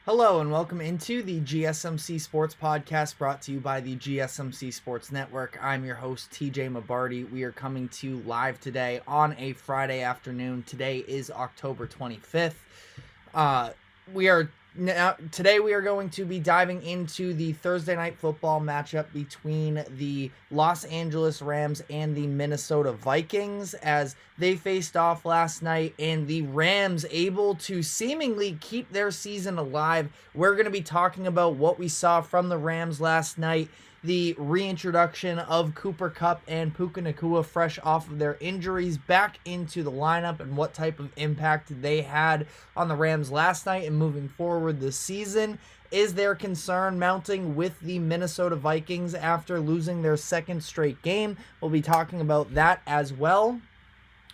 Hello and welcome into the GSMC Sports Podcast brought to you by the GSMC Sports Network. I'm your host, TJ Mabardi. We are coming to you live today on a Friday afternoon. Today is October 25th. Today we are going to be diving into the Thursday night football matchup between the Los Angeles Rams and the Minnesota Vikings as they faced off last night, and the Rams able to seemingly keep their season alive. We're going to be talking about what we saw from the Rams last night, the reintroduction of Cooper Kupp and Puka Nacua fresh off of their injuries back into the lineup, and what type of impact they had on the Rams last night and moving forward this season. Is there concern mounting with the Minnesota Vikings after losing their second straight game? We'll be talking about that as well.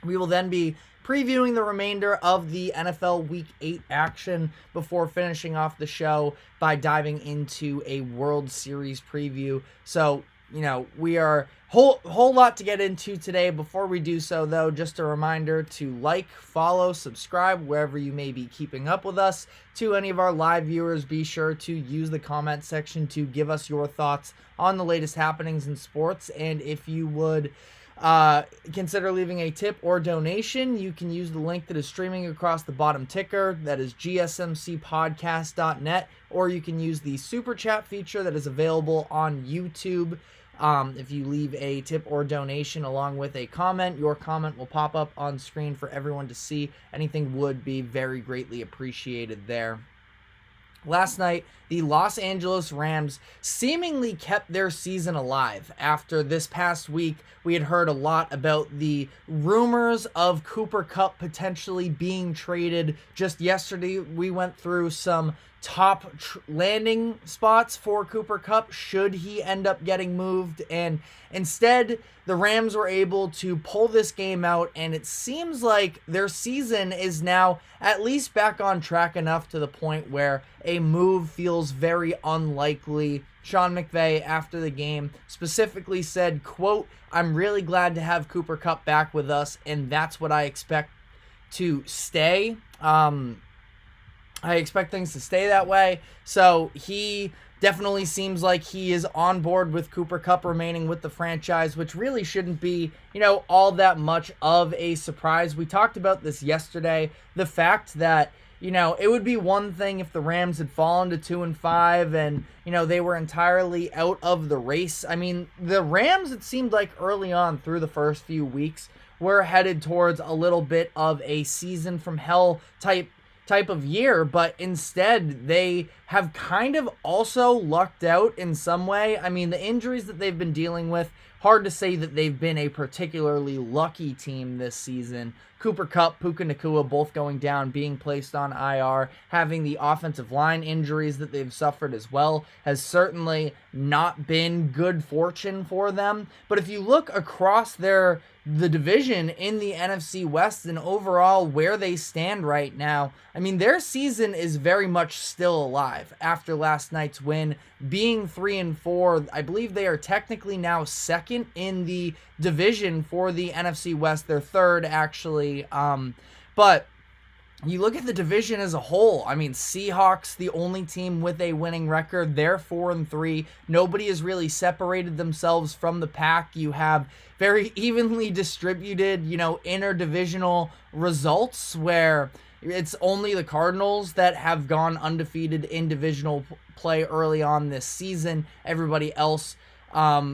We will then be previewing the remainder of the NFL Week 8 action before finishing off the show by diving into a World Series preview. So, we are whole lot to get into today. Before we do so, though, just a reminder to like, follow, subscribe wherever you may be keeping up with us. To any of our live viewers, be sure to use the comment section to give us your thoughts on the latest happenings in sports. And if you would consider leaving a tip or donation, you can use the link that is streaming across the bottom ticker. That is gsmcpodcast.net, or you can use the super chat feature that is available on YouTube. If you leave a tip or donation along with a comment, your comment will pop up on screen for everyone to see. Anything would be very greatly appreciated there. Last night, the Los Angeles Rams seemingly kept their season alive. After this past week, we had heard a lot about the rumors of Cooper Kupp potentially being traded. Just yesterday, we went through some top landing spots for Cooper Kupp should he end up getting moved, and instead the Rams were able to pull this game out, and it seems like their season is now at least back on track enough to the point where a move feels very unlikely. Sean McVay, after the game, specifically said, quote, "I'm really glad to have Cooper Kupp back with us, and that's what I expect to stay." I expect things to stay that way. So he definitely seems like he is on board with Cooper Kupp remaining with the franchise, which really shouldn't be, all that much of a surprise. We talked about this yesterday. The fact that, it would be one thing if the Rams had fallen to 2-5 and, they were entirely out of the race. I mean, the Rams, it seemed like early on through the first few weeks, were headed towards a little bit of a season from hell type of year, but instead they have kind of also lucked out in some way. I mean, the injuries that they've been dealing with, hard to say that they've been a particularly lucky team this season. Cooper Kupp, Puka Nacua both going down, being placed on IR, having the offensive line injuries that they've suffered as well has certainly not been good fortune for them. But if you look across the division in the NFC West and overall where they stand right now, I mean, their season is very much still alive after last night's win, being 3-4. I believe they are technically now second in the division for the NFC West. They're third, actually. But you look at the division as a whole. I mean, Seahawks, the only team with a winning record. They're 4-3. Nobody has really separated themselves from the pack. You have very evenly distributed, interdivisional results where it's only the Cardinals that have gone undefeated in divisional play early on this season. Everybody else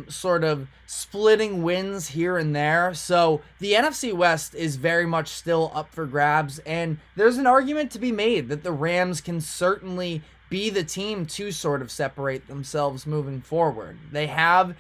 sort of splitting wins here and there. So the NFC West is very much still up for grabs, and there's an argument to be made that the Rams can certainly be the team to sort of separate themselves moving forward. They have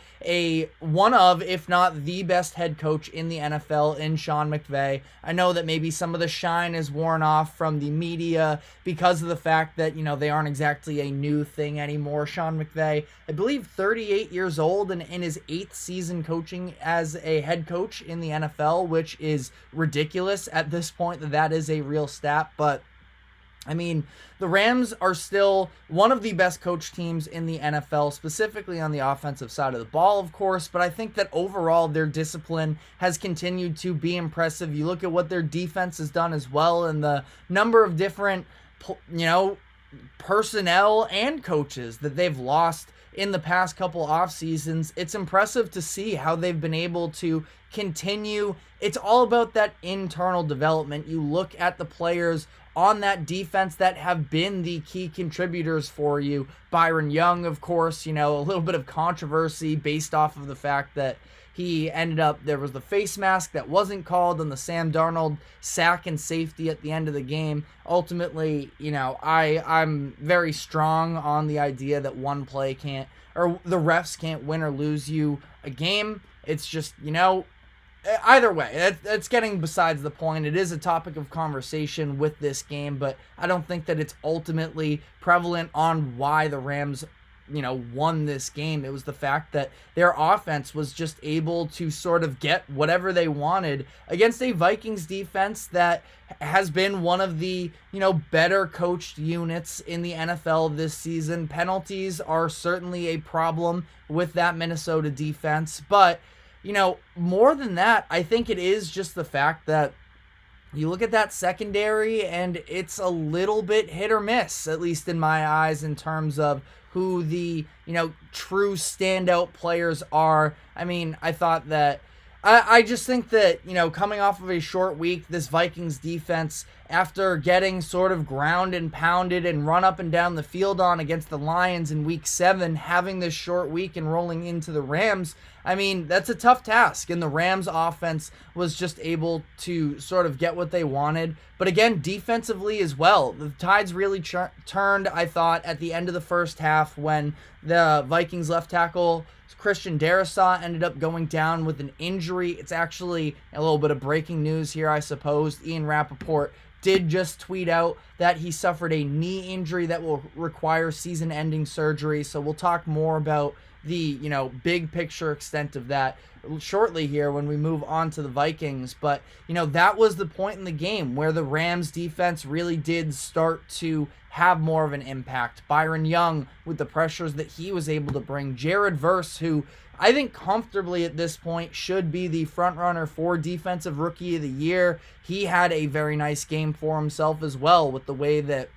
one of, if not the best head coach in the NFL in Sean McVay. I know that maybe some of the shine is worn off from the media because of the fact that, they aren't exactly a new thing anymore. Sean McVay, I believe 38 years old and in his 8th season coaching as a head coach in the NFL, which is ridiculous at this point that is a real stat, but I mean, the Rams are still one of the best coach teams in the NFL, specifically on the offensive side of the ball, of course, but I think that overall their discipline has continued to be impressive. You look at what their defense has done as well, and the number of different, personnel and coaches that they've lost in the past couple off seasons. It's impressive to see how they've been able to continue. It's all about that internal development. You look at the players on that defense that have been the key contributors for you. Byron Young, of course, a little bit of controversy based off of the fact that there was the face mask that wasn't called on the Sam Darnold sack and safety at the end of the game. Ultimately, I'm very strong on the idea that one play the refs can't win or lose you a game. It's just, either way, that's getting besides the point. It is a topic of conversation with this game, but I don't think that it's ultimately prevalent on why the Rams won this game. It was the fact that their offense was just able to sort of get whatever they wanted against a Vikings defense that has been one of the, better coached units in the NFL this season. Penalties are certainly a problem with that Minnesota defense, but more than that, I think it is just the fact that you look at that secondary and it's a little bit hit or miss, at least in my eyes, in terms of who the, true standout players are. I mean, I thought that I just think that, coming off of a short week, this Vikings defense, after getting sort of ground and pounded and run up and down the field on against the Lions in week 7, having this short week and rolling into the Rams, I mean, that's a tough task. And the Rams offense was just able to sort of get what they wanted. But again, defensively as well, the tides really turned, I thought, at the end of the first half when the Vikings left tackle Christian Darrisaw ended up going down with an injury. It's actually a little bit of breaking news here, I suppose. Ian Rappaport did just tweet out that he suffered a knee injury that will require season-ending surgery. So we'll talk more about the, big picture extent of that shortly here when we move on to the Vikings. But, that was the point in the game where the Rams defense really did start to have more of an impact. Byron Young with the pressures that he was able to bring. Jared Verse, who I think comfortably at this point should be the front runner for Defensive Rookie of the Year. He had a very nice game for himself as well with the way that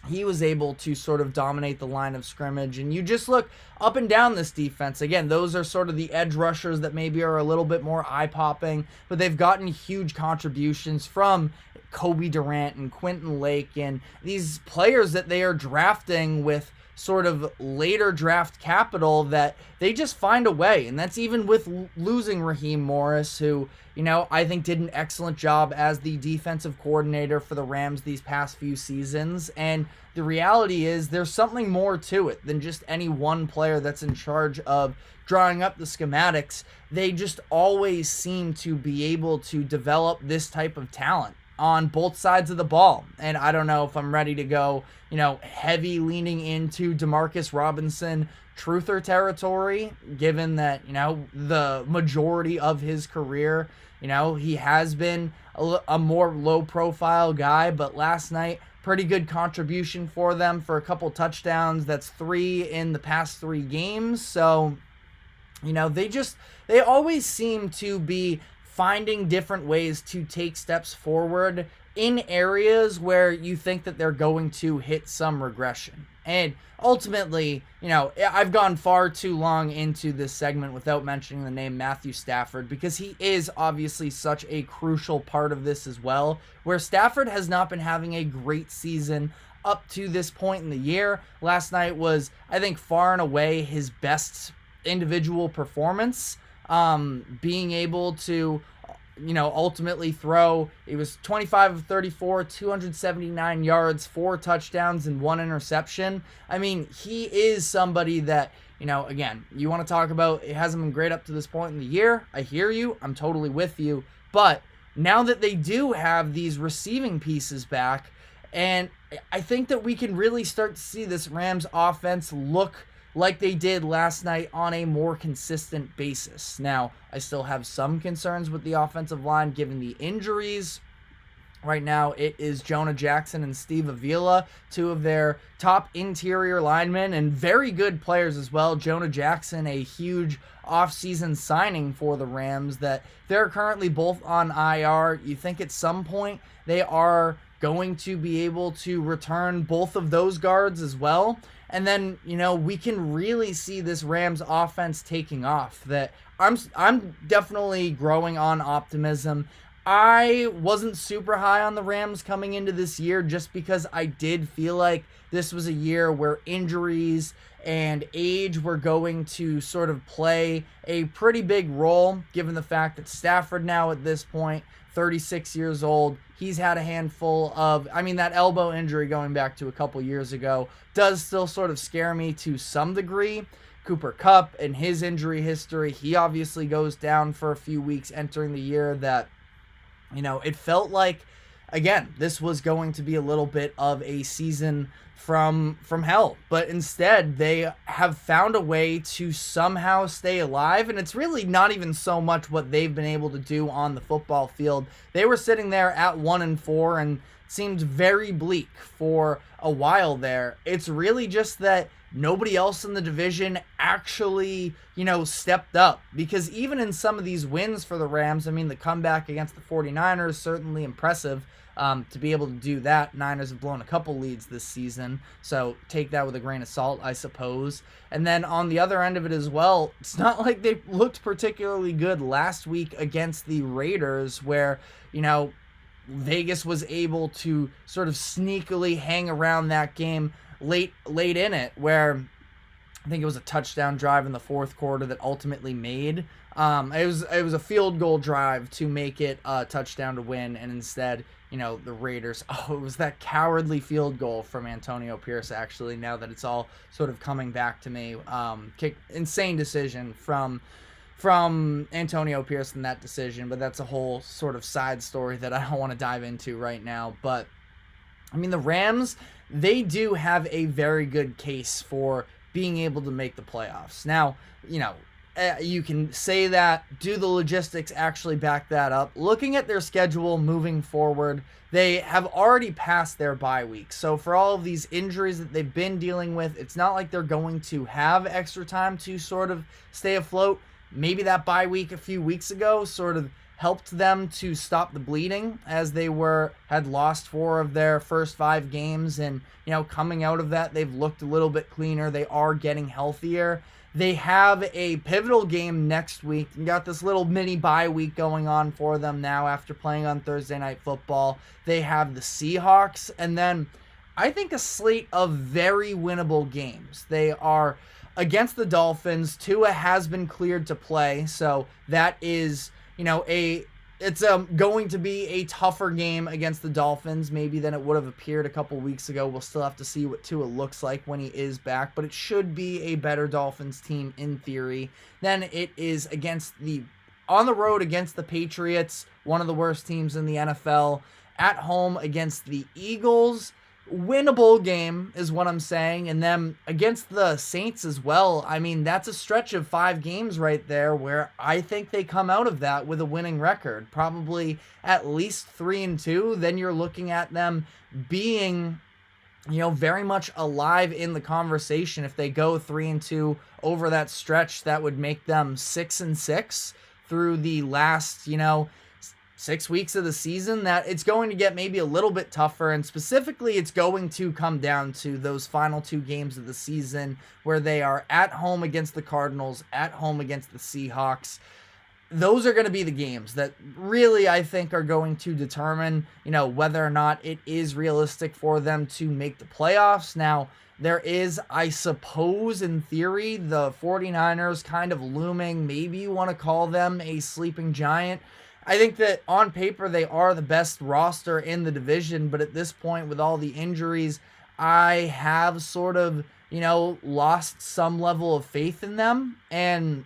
he was able to sort of dominate the line of scrimmage. And you just look up and down this defense. Again, those are sort of the edge rushers that maybe are a little bit more eye-popping, but they've gotten huge contributions from Kobe Durant and Quentin Lake and these players that they are drafting with sort of later draft capital that they just find a way. And that's even with losing Raheem Morris, who, I think did an excellent job as the defensive coordinator for the Rams these past few seasons. And the reality is there's something more to it than just any one player that's in charge of drawing up the schematics. They just always seem to be able to develop this type of talent on both sides of the ball. And I don't know if I'm ready to go, heavy leaning into Demarcus Robinson truther territory, given that, the majority of his career, he has been a more low profile guy, but last night, pretty good contribution for them for a couple touchdowns. That's 3 in the past 3 games. So, they always seem to be finding different ways to take steps forward in areas where you think that they're going to hit some regression. And ultimately, I've gone far too long into this segment without mentioning the name Matthew Stafford, because he is obviously such a crucial part of this as well, where Stafford has not been having a great season up to this point in the year. Last night was, I think, far and away his best individual performance. Being able to, ultimately throw, it was 25 of 34, 279 yards, 4 touchdowns, and 1 interception. I mean, he is somebody that, again, you want to talk about, it hasn't been great up to this point in the year. I hear you. I'm totally with you. But now that they do have these receiving pieces back, and I think that we can really start to see this Rams offense look like they did last night on a more consistent basis. Now, I still have some concerns with the offensive line given the injuries, Right now, it is Jonah Jackson and Steve Avila, two of their top interior linemen and very good players as well. Jonah Jackson, a huge offseason signing for the Rams, that they're currently both on IR. You think at some point they are going to be able to return both of those guards as well. And then, we can really see this Rams offense taking off. That I'm definitely growing on optimism. I wasn't super high on the Rams coming into this year just because I did feel like this was a year where injuries and age were going to sort of play a pretty big role, given the fact that Stafford now at this point, 36 years old, he's had a handful of, that elbow injury going back to a couple years ago does still sort of scare me to some degree. Cooper Kupp and his injury history, he obviously goes down for a few weeks entering the year that, it felt like, again, this was going to be a little bit of a season from hell. But instead, they have found a way to somehow stay alive. And it's really not even so much what they've been able to do on the football field. They were sitting there at 1-4 and seemed very bleak for a while there. It's really just that nobody else in the division actually, stepped up. Because even in some of these wins for the Rams, the comeback against the 49ers, certainly impressive to be able to do that. Niners have blown a couple leads this season, so take that with a grain of salt, I suppose. And then on the other end of it as well, it's not like they looked particularly good last week against the Raiders, where, Vegas was able to sort of sneakily hang around that game late in it, where I think it was a touchdown drive in the fourth quarter that ultimately made. It was a field goal drive to make it a touchdown to win, and instead, the Raiders. Oh, it was that cowardly field goal from Antonio Pierce. Actually, now that it's all sort of coming back to me, insane decision from Antonio Pierce in that decision. But that's a whole sort of side story that I don't want to dive into right now. But the Rams, they do have a very good case for being able to make the playoffs. Now, you can say that. Do the logistics actually back that up? Looking at their schedule moving forward, they have already passed their bye week. So for all of these injuries that they've been dealing with, it's not like they're going to have extra time to sort of stay afloat. Maybe that bye week a few weeks ago sort of helped them to stop the bleeding, as they had lost 4 of their first 5 games, and coming out of that, they've looked a little bit cleaner. They are getting healthier. They have a pivotal game next week. You got this little mini bye week going on for them now after playing on Thursday Night Football. They have the Seahawks, and then I think a slate of very winnable games. They are against the Dolphins. Tua has been cleared to play, so that is, it's going to be a tougher game against the Dolphins maybe than it would have appeared a couple weeks ago. We'll still have to see what Tua looks like when he is back, but it should be a better Dolphins team in theory than it is on the road against the Patriots, one of the worst teams in the NFL, at home against the Eagles. Winnable game is what I'm saying. And then against the Saints as well. That's a stretch of 5 games right there where I think they come out of that with a winning record, probably at least 3-2. Then you're looking at them being, very much alive in the conversation. If they go 3-2 over that stretch, that would make them 6-6 through the last, 6 weeks of the season. That it's going to get maybe a little bit tougher, and specifically it's going to come down to those final 2 games of the season where they are at home against the Cardinals, at home against the Seahawks. Those are going to be the games that really, I think, are going to determine, whether or not it is realistic for them to make the playoffs. Now, there is, I suppose, in theory, the 49ers kind of looming. Maybe you want to call them a sleeping giant. I think that on paper they are the best roster in the division, but at this point with all the injuries, I have sort of, lost some level of faith in them, and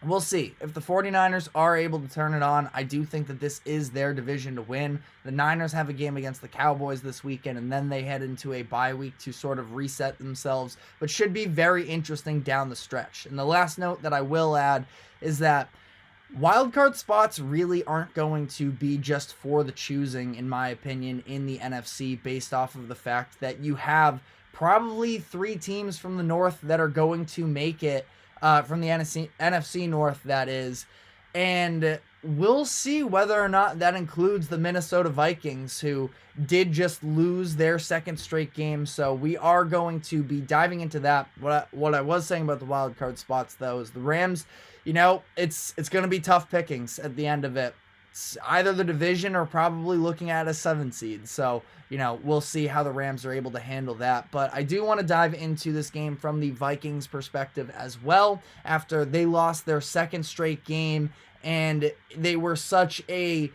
we'll see. If the 49ers are able to turn it on, I do think that this is their division to win. The Niners have a game against the Cowboys this weekend, and then they head into a bye week to sort of reset themselves, but should be very interesting down the stretch. And the last note that I will add is that Wildcard spots really aren't going to be just for the choosing, in my opinion, in the NFC, based off of the fact that you have probably 3 teams from the North that are going to make it, from the NFC North, that is. And we'll see whether or not that includes the Minnesota Vikings, who did just lose their second straight game. So we are going to be diving into that. What I was saying about the wild card spots, though, is the Rams, it's going to be tough pickings at the end of it. It's either the division or probably looking at a 7 seed. So, we'll see how the Rams are able to handle that. But I do want to dive into this game from the Vikings perspective as well, after they lost their second straight game. And they were such a,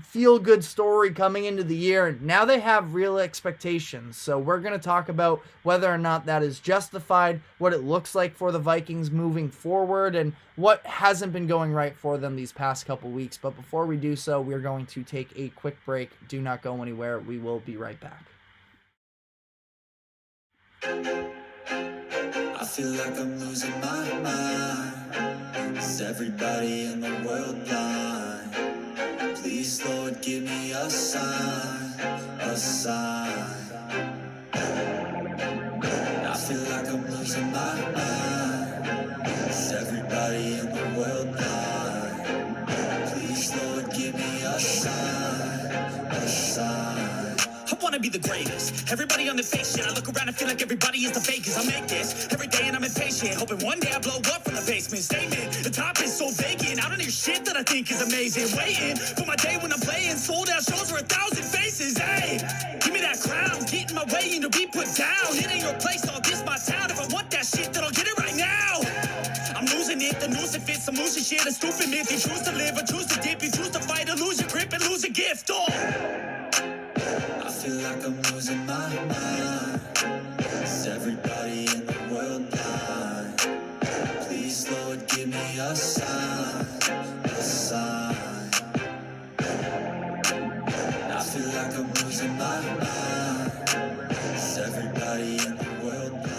feel-good story coming into the year. Now they have real expectations. So we're going to talk about whether or not that is justified, what it looks like for the Vikings moving forward, and what hasn't been going right for them these past couple weeks. But before we do so, we're going to take a quick break. Do not go anywhere. We will be right back. I feel like I'm losing my mind. Is everybody in the world blind? Please, Lord, give me a sign, a sign. I feel like I'm losing my mind. Is everybody in the world blind? Please, Lord, give me a sign, a sign. I wanna be the greatest. Everybody on the fake shit. I look around and feel like everybody is the fakest. I make this every day and I'm impatient, hoping one day I blow up from the basement. Statement, the top is so vacant. I don't hear shit that I think is amazing. Waiting for my day when I'm playing sold out shows for 1,000 faces. Hey, give me that crown, get in my way and to be put down. It ain't your place, all this my town. If I want that shit, then I'll get it right now. I'm losing it, the noose it fits. I'm losing shit, a stupid myth. You choose to live or choose to dip. You choose to fight or lose your grip and lose a gift. Oh, I feel like I'm losing my mind. Is everybody in the world blind? Please, Lord, give me a sign, a sign. I feel like I'm losing my mind. Is everybody in the world blind?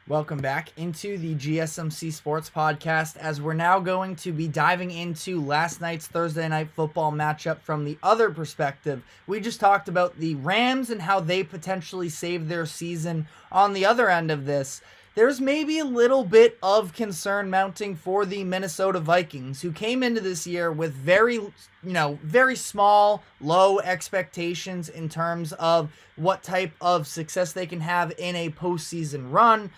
Welcome back into the GSMC Sports Podcast, as we're now going to be diving into last night's Thursday Night Football matchup from the other perspective. We just talked about the Rams and how they potentially saved their season. On the other end of this, there's maybe a little bit of concern mounting for the Minnesota Vikings, who came into this year with very small, low expectations in terms of what type of success they can have in a postseason run.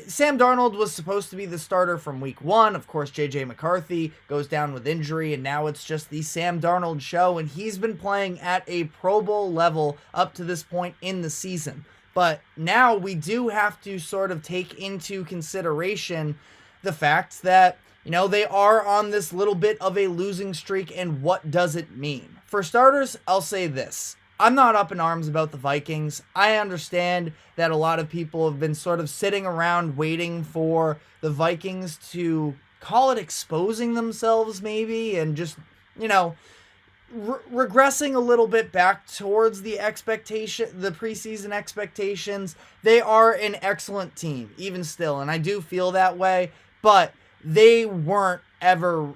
Sam Darnold was supposed to be the starter from week 1. Of course, J.J. McCarthy goes down with injury, and now it's just the Sam Darnold show, and he's been playing at a Pro Bowl level up to this point in the season. But now we do have to sort of take into consideration the fact that, they are on this little bit of a losing streak, and what does it mean? For starters, I'll say this. I'm not up in arms about the Vikings. I understand that a lot of people have been sort of sitting around waiting for the Vikings to, call it, exposing themselves maybe, and just, regressing a little bit back towards the preseason expectations. They are an excellent team, even still, and I do feel that way, but they weren't ever...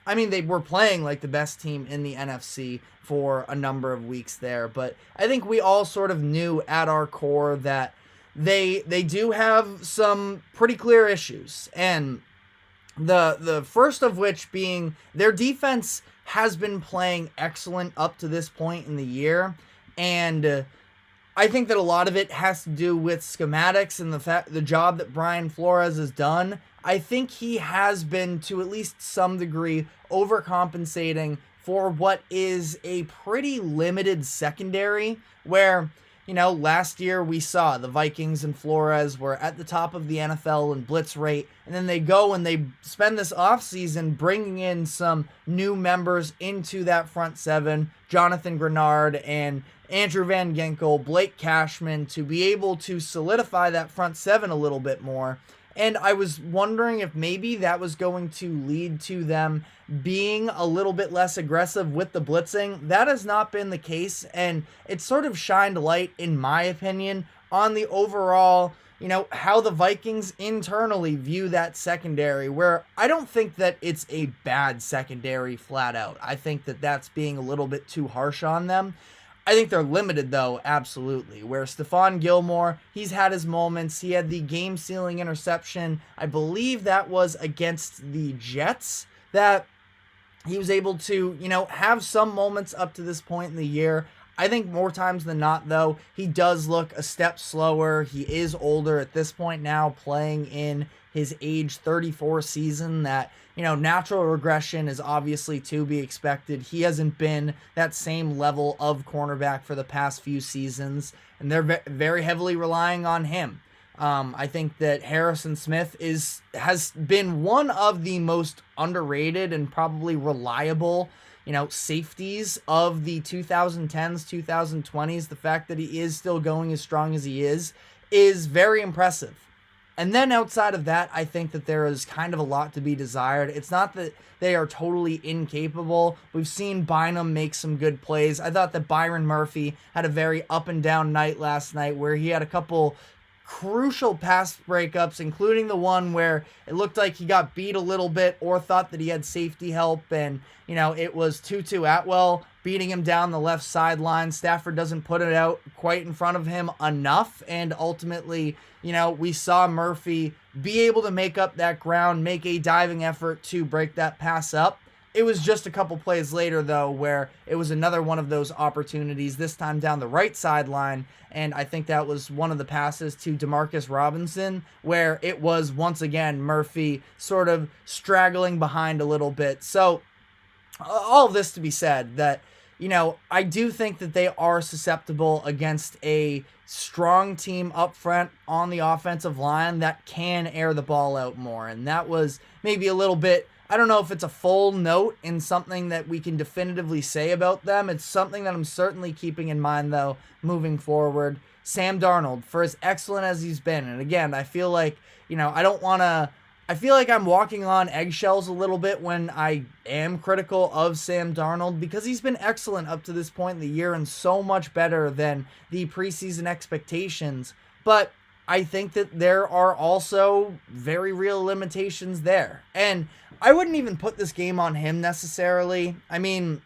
they were playing like the best team in the NFC for a number of weeks there, but I think we all sort of knew at our core that they do have some pretty clear issues, and the first of which being their defense has been playing excellent up to this point in the year, and I think that a lot of it has to do with schematics and the job that Brian Flores has done. I think he has been, to at least some degree, overcompensating for what is a pretty limited secondary, where, last year we saw the Vikings and Flores were at the top of the NFL in blitz rate, and then they go and they spend this offseason bringing in some new members into that front seven, Jonathan Grenard and Andrew Van Ginkel, Blake Cashman, to be able to solidify that front seven a little bit more. And I was wondering if maybe that was going to lead to them being a little bit less aggressive with the blitzing. That has not been the case, and it sort of shined light, in my opinion, on the overall, how the Vikings internally view that secondary, where I don't think that it's a bad secondary flat out. I think that that's being a little bit too harsh on them. I think they're limited, though, absolutely. Where Stephon Gilmore, he's had his moments. He had the game-sealing interception. I believe that was against the Jets that he was able to, have some moments up to this point in the year. I think more times than not, though, he does look a step slower. He is older at this point now, playing in his age 34 season. That, natural regression is obviously to be expected. He hasn't been that same level of cornerback for the past few seasons, and they're very heavily relying on him. I think that Harrison Smith has been one of the most underrated and probably reliable safeties of the 2010s, 2020s. The fact that he is still going as strong as he is very impressive. And then outside of that, I think that there is kind of a lot to be desired. It's not that they are totally incapable. We've seen Bynum make some good plays. I thought that Byron Murphy had a very up and down night last night, where he had a couple crucial pass breakups, including the one where it looked like he got beat a little bit or thought that he had safety help, and it was Tutu Atwell beating him down the left sideline. Stafford doesn't put it out quite in front of him enough, and ultimately we saw Murphy be able to make up that ground, make a diving effort to break that pass up. It was just a couple plays later, though, where it was another one of those opportunities, this time down the right sideline, and I think that was one of the passes to Demarcus Robinson, where it was, once again, Murphy sort of straggling behind a little bit. So, all of this to be said, that, I do think that they are susceptible against a strong team up front on the offensive line that can air the ball out more, and that was maybe a little bit, I don't know if it's a full note in something that we can definitively say about them. It's something that I'm certainly keeping in mind, though, moving forward. Sam Darnold, for as excellent as he's been, and again, I feel like, I feel like I'm walking on eggshells a little bit when I am critical of Sam Darnold, because he's been excellent up to this point in the year and so much better than the preseason expectations. But I think that there are also very real limitations there. And I wouldn't even put this game on him necessarily. I mean,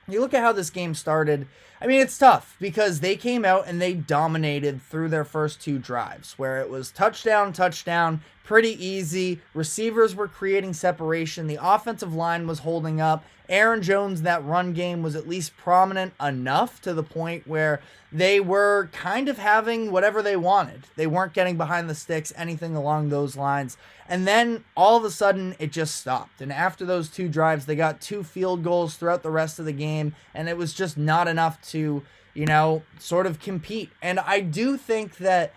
you look at how this game started. I mean, it's tough because they came out and they dominated through their first two drives, where it was touchdown, pretty easy. Receivers were creating separation. The offensive line was holding up. Aaron Jones, that run game was at least prominent enough to the point where they were kind of having whatever they wanted. They weren't getting behind the sticks, anything along those lines. And then all of a sudden it just stopped. And after those two drives, they got 2 field goals throughout the rest of the game. And it was just not enough to, sort of compete. And I do think that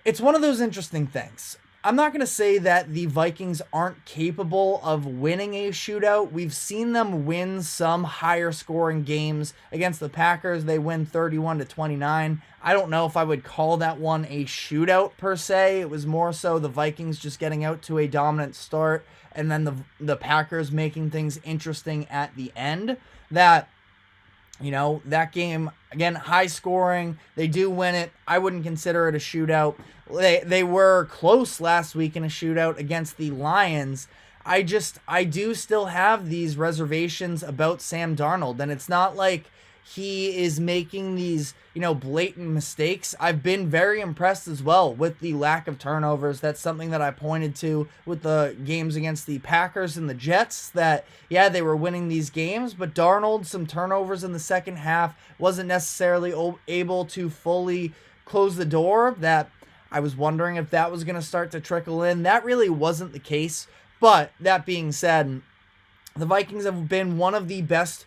it's one of those interesting things. I'm not going to say that the Vikings aren't capable of winning a shootout. We've seen them win some higher scoring games. Against the Packers, they win 31-29. I don't know if I would call that one a shootout per se. It was more so the Vikings just getting out to a dominant start and then the Packers making things interesting at the end. That game, again, high scoring. They do win it. I wouldn't consider it a shootout. They were close last week in a shootout against the Lions. I do still have these reservations about Sam Darnold, and it's not like he is making these, blatant mistakes. I've been very impressed as well with the lack of turnovers. That's something that I pointed to with the games against the Packers and the Jets, that, yeah, they were winning these games, but Darnold, some turnovers in the second half, wasn't necessarily able to fully close the door. That I was wondering if that was going to start to trickle in. That really wasn't the case. But that being said, the Vikings have been one of the best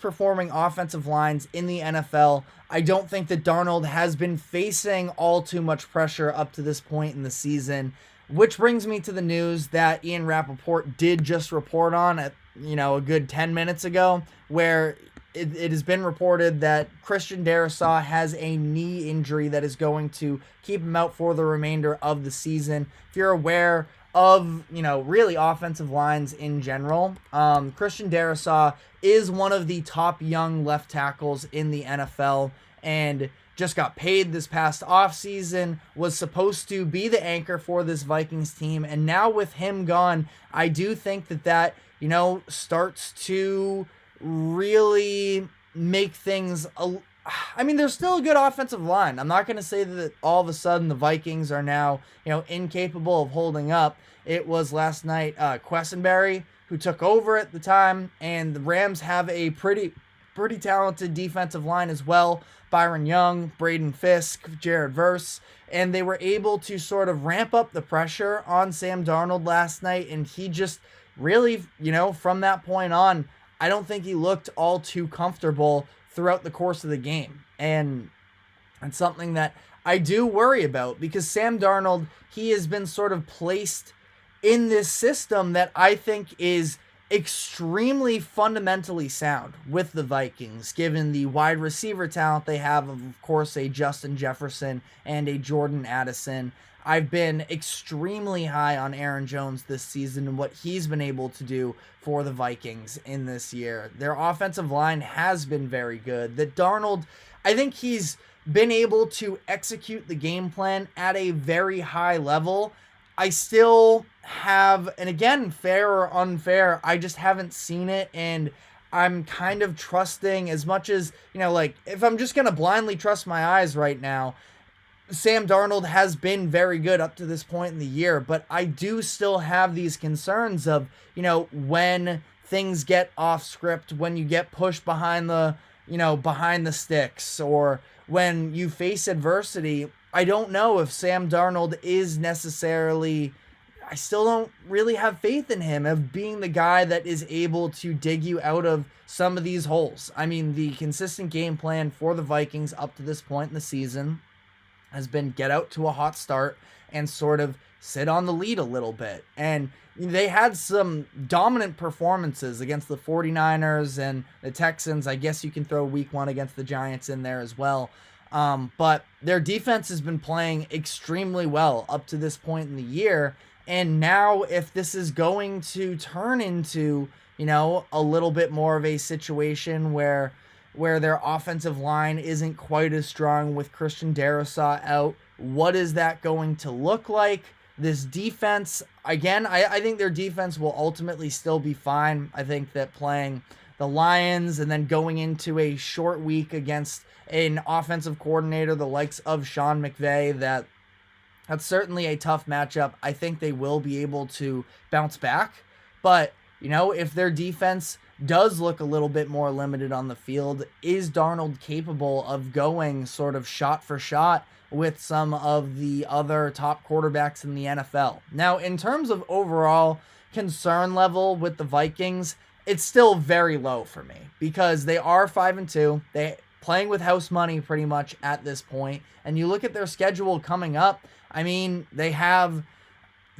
performing offensive lines in the NFL. I don't think that Darnold has been facing all too much pressure up to this point in the season, which brings me to the news that Ian Rappaport did just report on at, a good 10 minutes ago, where it has been reported that Christian Darrisaw has a knee injury that is going to keep him out for the remainder of the season. If you're aware of, really offensive lines in general, Christian Darrisaw is one of the top young left tackles in the NFL. And, just got paid this past offseason, was supposed to be the anchor for this Vikings team. And now with him gone, I do think that, starts to really make things there's still a good offensive line. I'm not going to say that all of a sudden the Vikings are now, incapable of holding up. It was last night Quessenberry who took over at the time, and the Rams have a pretty talented defensive line as well. Byron Young, Braden Fisk, Jared Verse, and they were able to sort of ramp up the pressure on Sam Darnold last night, and he just really, from that point on, I don't think he looked all too comfortable throughout the course of the game. And it's something that I do worry about, because Sam Darnold, he has been sort of placed in this system that I think is extremely fundamentally sound with the Vikings, given the wide receiver talent they have, of course, a Justin Jefferson and a Jordan Addison. I've been extremely high on Aaron Jones this season and what he's been able to do for the Vikings in this year. Their offensive line has been very good. That Darnold, I think he's been able to execute the game plan at a very high level. I still have, and again, fair or unfair, I just haven't seen it, and I'm kind of trusting as much as, if I'm just going to blindly trust my eyes right now, Sam Darnold has been very good up to this point in the year, but I do still have these concerns of, when things get off script, when you get pushed behind the sticks, or when you face adversity. I don't know if Sam Darnold is necessarily, I still don't really have faith in him of being the guy that is able to dig you out of some of these holes. I mean, the consistent game plan for the Vikings up to this point in the season has been get out to a hot start and sort of sit on the lead a little bit. And they had some dominant performances against the 49ers and the Texans. I guess you can throw week 1 against the Giants in there as well. But their defense has been playing extremely well up to this point in the year. And now if this is going to turn into, a little bit more of a situation where their offensive line isn't quite as strong with Christian Darrisaw out, what is that going to look like? This defense, again, I think their defense will ultimately still be fine. I think that playing the Lions and then going into a short week against an offensive coordinator, the likes of Sean McVay, that's certainly a tough matchup. I think they will be able to bounce back. But, if their defense does look a little bit more limited on the field, is Darnold capable of going sort of shot for shot with some of the other top quarterbacks in the NFL? Now, in terms of overall concern level with the Vikings, it's still very low for me, because they are 5-2. They playing with house money pretty much at this point. And you look at their schedule coming up, they have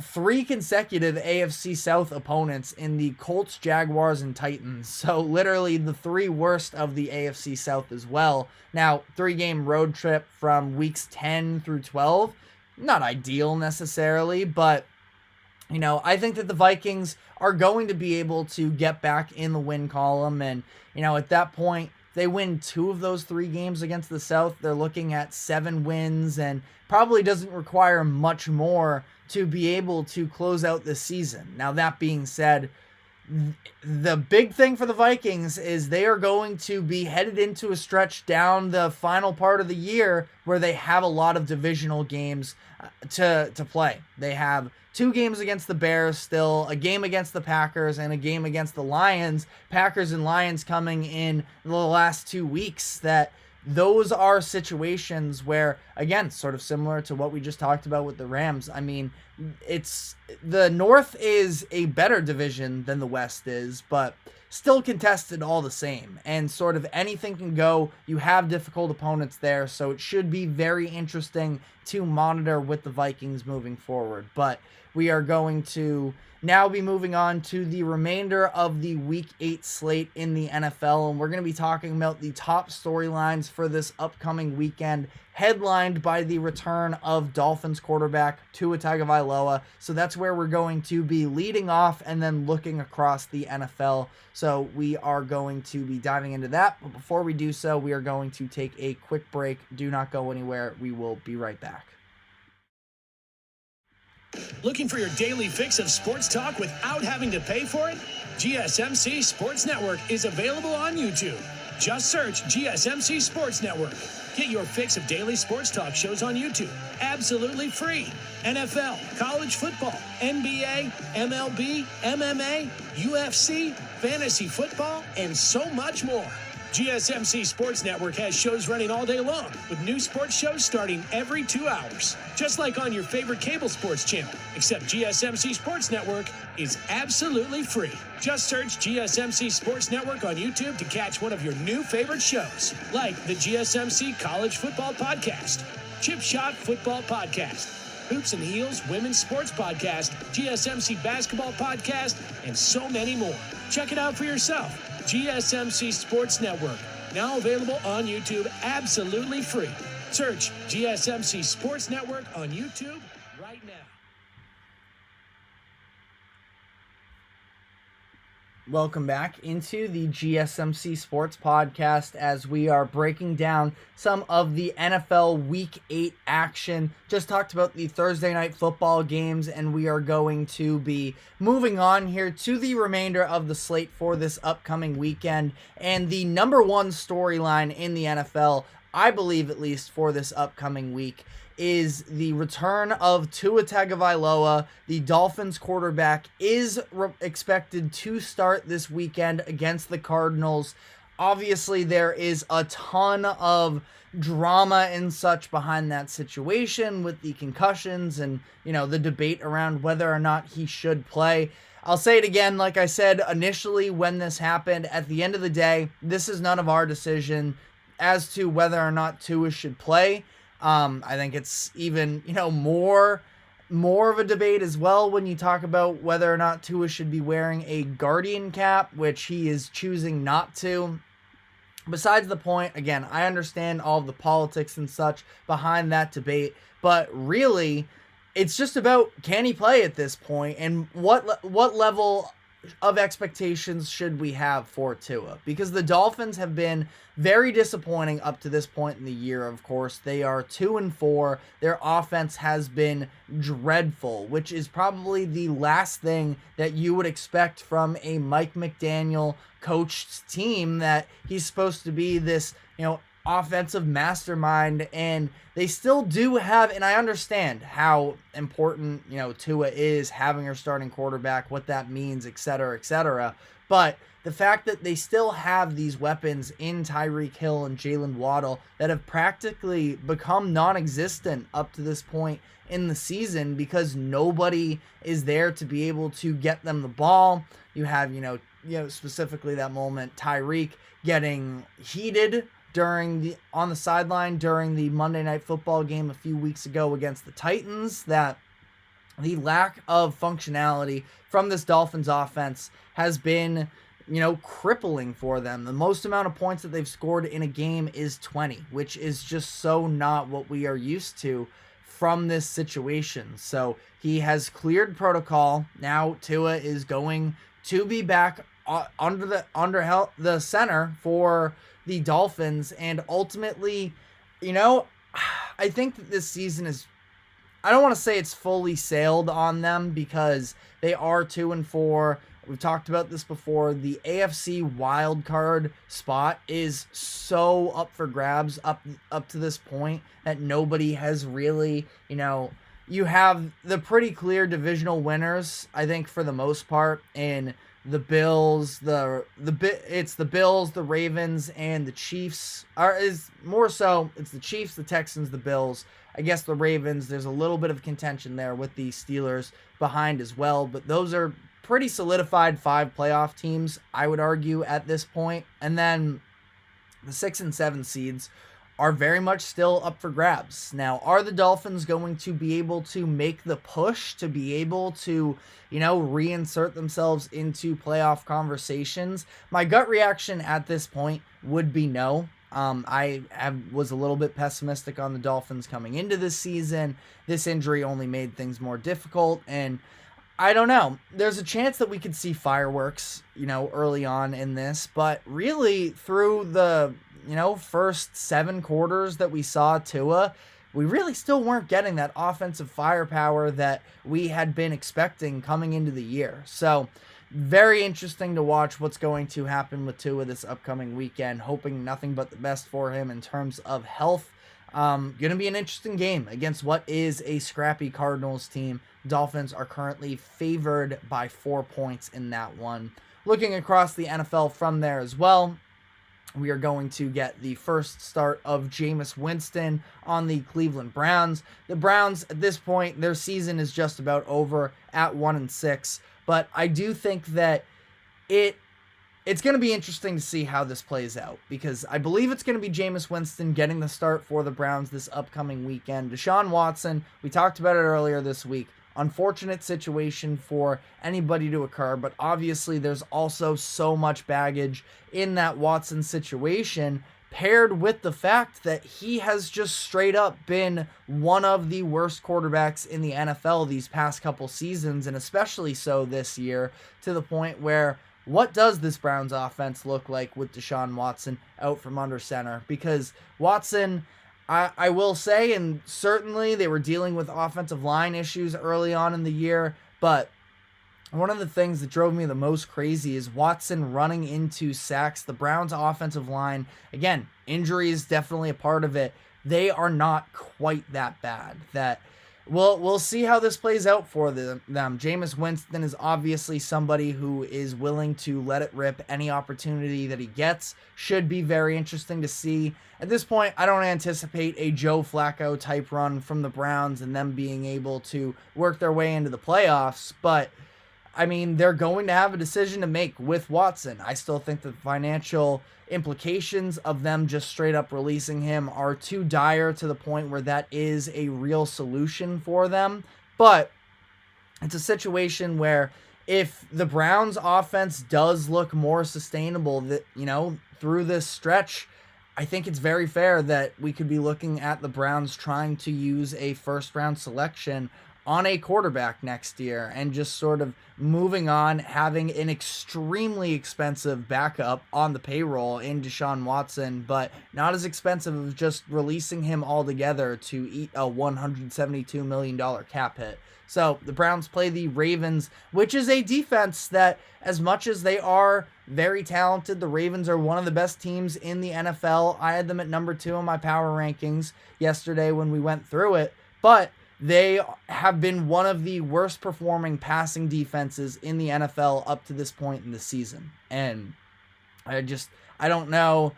3 consecutive AFC South opponents in the Colts, Jaguars, and Titans. So literally the 3 worst of the AFC South as well. Now, 3-game road trip from weeks 10 through 12. Not ideal necessarily, but I think that the Vikings are going to be able to get back in the win column. And, at that point, they win 2 of those 3 games against the South. They're looking at 7 wins, and probably doesn't require much more to be able to close out this season. Now, that being said, the big thing for the Vikings is they are going to be headed into a stretch down the final part of the year where they have a lot of divisional games to play. They have 2 games against the Bears still, a game against the Packers, and a game against the Lions. Packers and Lions coming in the last 2 weeks. Those are situations where, again, sort of similar to what we just talked about with the Rams. It's the North is a better division than the West is, but still contested all the same. And sort of anything can go. You have difficult opponents there, so it should be very interesting to monitor with the Vikings moving forward. But we are going to now be moving on to the remainder of the Week 8 slate in the NFL, and we're going to be talking about the top storylines for this upcoming weekend, headlined by the return of Dolphins quarterback Tua Tagovailoa. So that's where we're going to be leading off and then looking across the NFL. So we are going to be diving into that, but before we do so, we are going to take a quick break. Do not go anywhere. We will be right back. Looking for your daily fix of sports talk without having to pay for it? GSMC Sports Network is available on YouTube. Just search GSMC Sports Network. Get your fix of daily sports talk shows on YouTube, absolutely free. NFL, college football, NBA, MLB, MMA, UFC, fantasy football, and so much more. GSMC Sports Network has shows running all day long, with new sports shows starting every 2 hours. Just like on your favorite cable sports channel, except GSMC Sports Network is absolutely free. Just search GSMC Sports Network on YouTube to catch one of your new favorite shows, like the GSMC College Football Podcast, Chip Shot Football Podcast, Hoops and Heels Women's Sports Podcast, GSMC Basketball Podcast, and so many more. Check it out for yourself. GSMC Sports Network, now available on YouTube, absolutely free. Search GSMC Sports Network on YouTube right now. Welcome back into the GSMC Sports Podcast as we are breaking down some of the NFL Week 8 action. Just talked about the Thursday night football games, and we are going to be moving on here to the remainder of the slate for this upcoming weekend. And the number one storyline in the NFL, I believe at least for this upcoming week, is the return of Tua Tagovailoa. The Dolphins quarterback is expected to start this weekend against the Cardinals. Obviously, there is a ton of drama and such behind that situation with the concussions and, the debate around whether or not he should play. I'll say it again, like I said initially when this happened, at the end of the day, this is none of our decision as to whether or not Tua should play. I think it's even, more of a debate as well when you talk about whether or not Tua should be wearing a Guardian cap, which he is choosing not to. Besides the point, again, I understand all of the politics and such behind that debate, but really, it's just about can he play at this point, and what level of expectations should we have for Tua? Because the Dolphins have been very disappointing up to this point in the year. Of course, they are 2-4. Their offense has been dreadful, which is probably the last thing that you would expect from a Mike McDaniel coached team, that he's supposed to be this, offensive mastermind, and they still do have, and I understand how important, Tua is, having her starting quarterback, what that means, etc., but the fact that they still have these weapons in Tyreek Hill and Jalen Waddle that have practically become non-existent up to this point in the season because nobody is there to be able to get them the ball. You have, specifically that moment, Tyreek getting heated on the sideline during the Monday Night Football game a few weeks ago against the Titans. That the lack of functionality from this Dolphins offense has been, crippling for them. The most amount of points that they've scored in a game is 20, which is just so not what we are used to from this situation. So he has cleared protocol. Now Tua is going to be back under the center for the Dolphins, and ultimately, I think that this season is, I don't want to say it's fully sailed on them because they are 2-4. We've talked about this before. The AFC wild card spot is so up for grabs up to this point that nobody has really, you have the pretty clear divisional winners, I think, for the most part, in the Bills, it's the Bills, the Ravens, and the Chiefs. It's the Chiefs, the Texans, the Bills. I guess the Ravens, there's a little bit of contention there with the Steelers behind as well, but those are pretty solidified 5 playoff teams, I would argue, at this point. And then the 6 and 7 seeds are very much still up for grabs. Now, are the Dolphins going to be able to make the push to be able to, reinsert themselves into playoff conversations? My gut reaction at this point would be no. Was a little bit pessimistic on the Dolphins coming into this season. This injury only made things more difficult, and I don't know. There's a chance that we could see fireworks, early on in this, but really through the, first 7 quarters that we saw Tua, we really still weren't getting that offensive firepower that we had been expecting coming into the year. So very interesting to watch what's going to happen with Tua this upcoming weekend, hoping nothing but the best for him in terms of health. Going to be an interesting game against what is a scrappy Cardinals team. Dolphins are currently favored by 4 points in that one. Looking across the NFL from there as well, we are going to get the first start of Jameis Winston on the Cleveland Browns. The Browns, at this point, their season is just about over at 1-6, but I do think that it's going to be interesting to see how this plays out, because I believe it's going to be Jameis Winston getting the start for the Browns this upcoming weekend. Deshaun Watson, we talked about it earlier this week. Unfortunate situation for anybody to occur, but obviously there's also so much baggage in that Watson situation, paired with the fact that he has just straight up been one of the worst quarterbacks in the NFL these past couple seasons, and especially so this year, to the point where what does this Browns offense look like with Deshaun Watson out from under center? Because Watson, I will say, and certainly they were dealing with offensive line issues early on in the year, but one of the things that drove me the most crazy is Watson running into sacks. The Browns offensive line, again, injury is definitely a part of it. They are not quite that bad. We'll see how this plays out for them. Jameis Winston is obviously somebody who is willing to let it rip any opportunity that he gets. Should be very interesting to see. At this point, I don't anticipate a Joe Flacco type run from the Browns and them being able to work their way into the playoffs, but I mean, they're going to have a decision to make with Watson. I still think the financial implications of them just straight up releasing him are too dire to the point where that is a real solution for them. But it's a situation where if the Browns offense does look more sustainable that, through this stretch, I think it's very fair that we could be looking at the Browns trying to use a first round selection on a quarterback next year and just sort of moving on, having an extremely expensive backup on the payroll in Deshaun Watson, but not as expensive as just releasing him altogether to eat a $172 million cap hit. So the Browns play the Ravens, which is a defense that, as much as they are very talented, the Ravens are one of the best teams in the NFL. I had them at number 2 in my power rankings yesterday when we went through it, but they have been one of the worst performing passing defenses in the NFL up to this point in the season. And I don't know.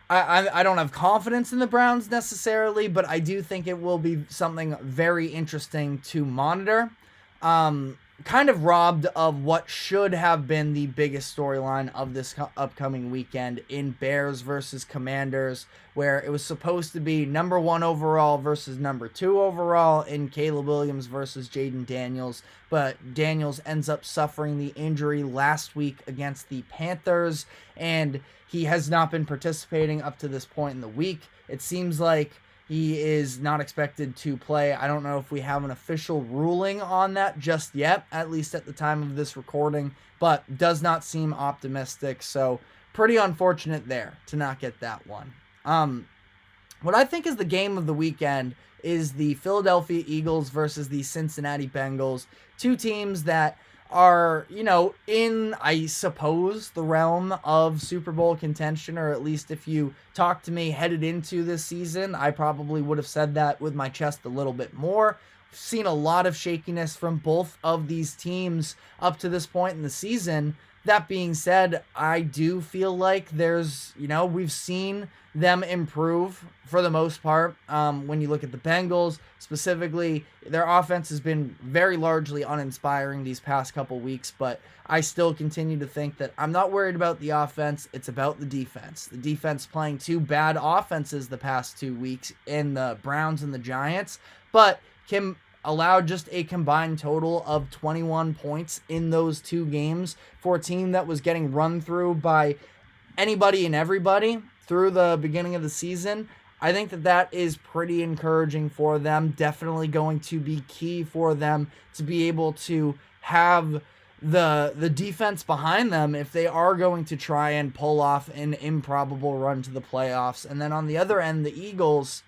I don't have confidence in the Browns necessarily, but I do think it will be something very interesting to monitor. Kind of robbed of what should have been the biggest storyline of this upcoming weekend in Bears versus Commanders, where it was supposed to be number 1 overall versus number 2 overall in Caleb Williams versus Jaden Daniels, but Daniels ends up suffering the injury last week against the Panthers, and he has not been participating up to this point in the week. It seems like he is not expected to play. I don't know if we have an official ruling on that just yet, at least at the time of this recording, but does not seem optimistic. So pretty unfortunate there to not get that one. What I think is the game of the weekend is the Philadelphia Eagles versus the Cincinnati Bengals. Two teams that are, in, I suppose, the realm of Super Bowl contention, or at least if you talk to me headed into this season, I probably would have said that with my chest a little bit more. seen a lot of shakiness from both of these teams up to this point in the season. That being said, I do feel like we've seen them improve for the most part. When you look at the Bengals specifically, their offense has been very largely uninspiring these past couple weeks, but I still continue to think that I'm not worried about the offense. It's about the defense. The defense playing two bad offenses the past 2 weeks in the Browns and the Giants, but can allow just a combined total of 21 points in those two games for a team that was getting run through by anybody and everybody through the beginning of the season. I think that is pretty encouraging for them. Definitely going to be key for them to be able to have the defense behind them if they are going to try and pull off an improbable run to the playoffs. And then on the other end, the Eagles,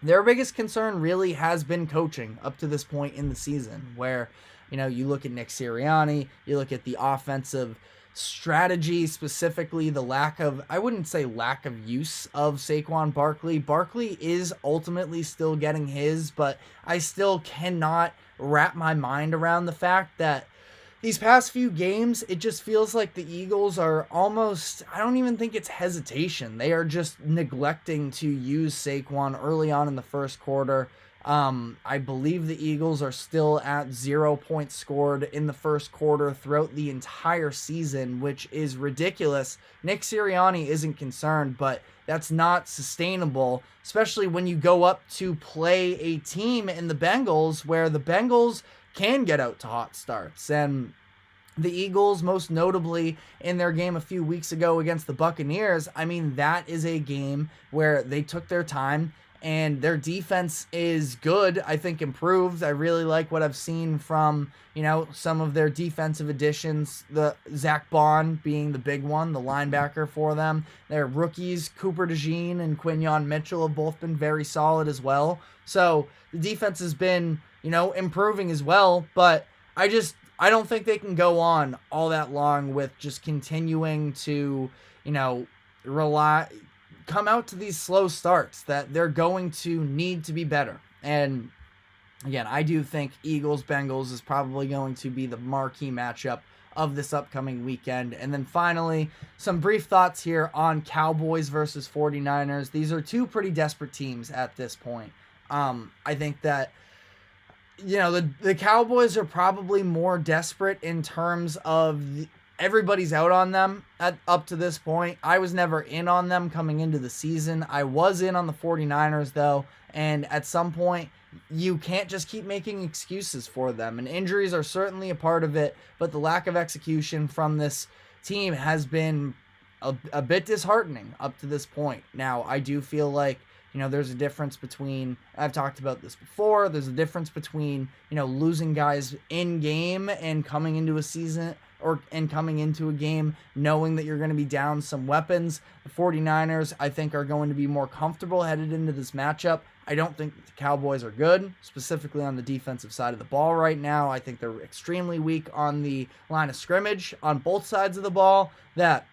their biggest concern really has been coaching up to this point in the season, where, you look at Nick Sirianni, you look at the offensive strategy, specifically I wouldn't say lack of use of Saquon Barkley. Barkley is ultimately still getting his, but I still cannot wrap my mind around the fact that these past few games, it just feels like the Eagles are almost, I don't even think it's hesitation. They are just neglecting to use Saquon early on in the first quarter. I believe the Eagles are still at 0 points scored in the first quarter throughout the entire season, which is ridiculous. Nick Sirianni isn't concerned, but that's not sustainable, especially when you go up to play a team in the Bengals where the Bengals can get out to hot starts. And the Eagles, most notably in their game a few weeks ago against the Buccaneers, that is a game where they took their time and their defense is good. I think improved. I really like what I've seen from, some of their defensive additions, the Zach Bond being the big one, the linebacker for them. Their rookies, Cooper DeJean and Quinyon Mitchell, have both been very solid as well. So the defense has been, improving as well, but I don't think they can go on all that long with just continuing to, come out to these slow starts, that they're going to need to be better. And again, I do think Eagles-Bengals is probably going to be the marquee matchup of this upcoming weekend. And then finally, some brief thoughts here on Cowboys versus 49ers. These are two pretty desperate teams at this point. I think that the Cowboys are probably more desperate in terms of everybody's out on them up to this point. I was never in on them coming into the season. I was in on the 49ers, though, and at some point, you can't just keep making excuses for them. And injuries are certainly a part of it, but the lack of execution from this team has been a bit disheartening up to this point. Now, I do feel like there's a difference between, I've talked about this before, there's a difference between, losing guys in game and coming into a season and coming into a game knowing that you're going to be down some weapons. The 49ers, I think, are going to be more comfortable headed into this matchup. I don't think the Cowboys are good, specifically on the defensive side of the ball right now. I think they're extremely weak on the line of scrimmage on both sides of the ball. That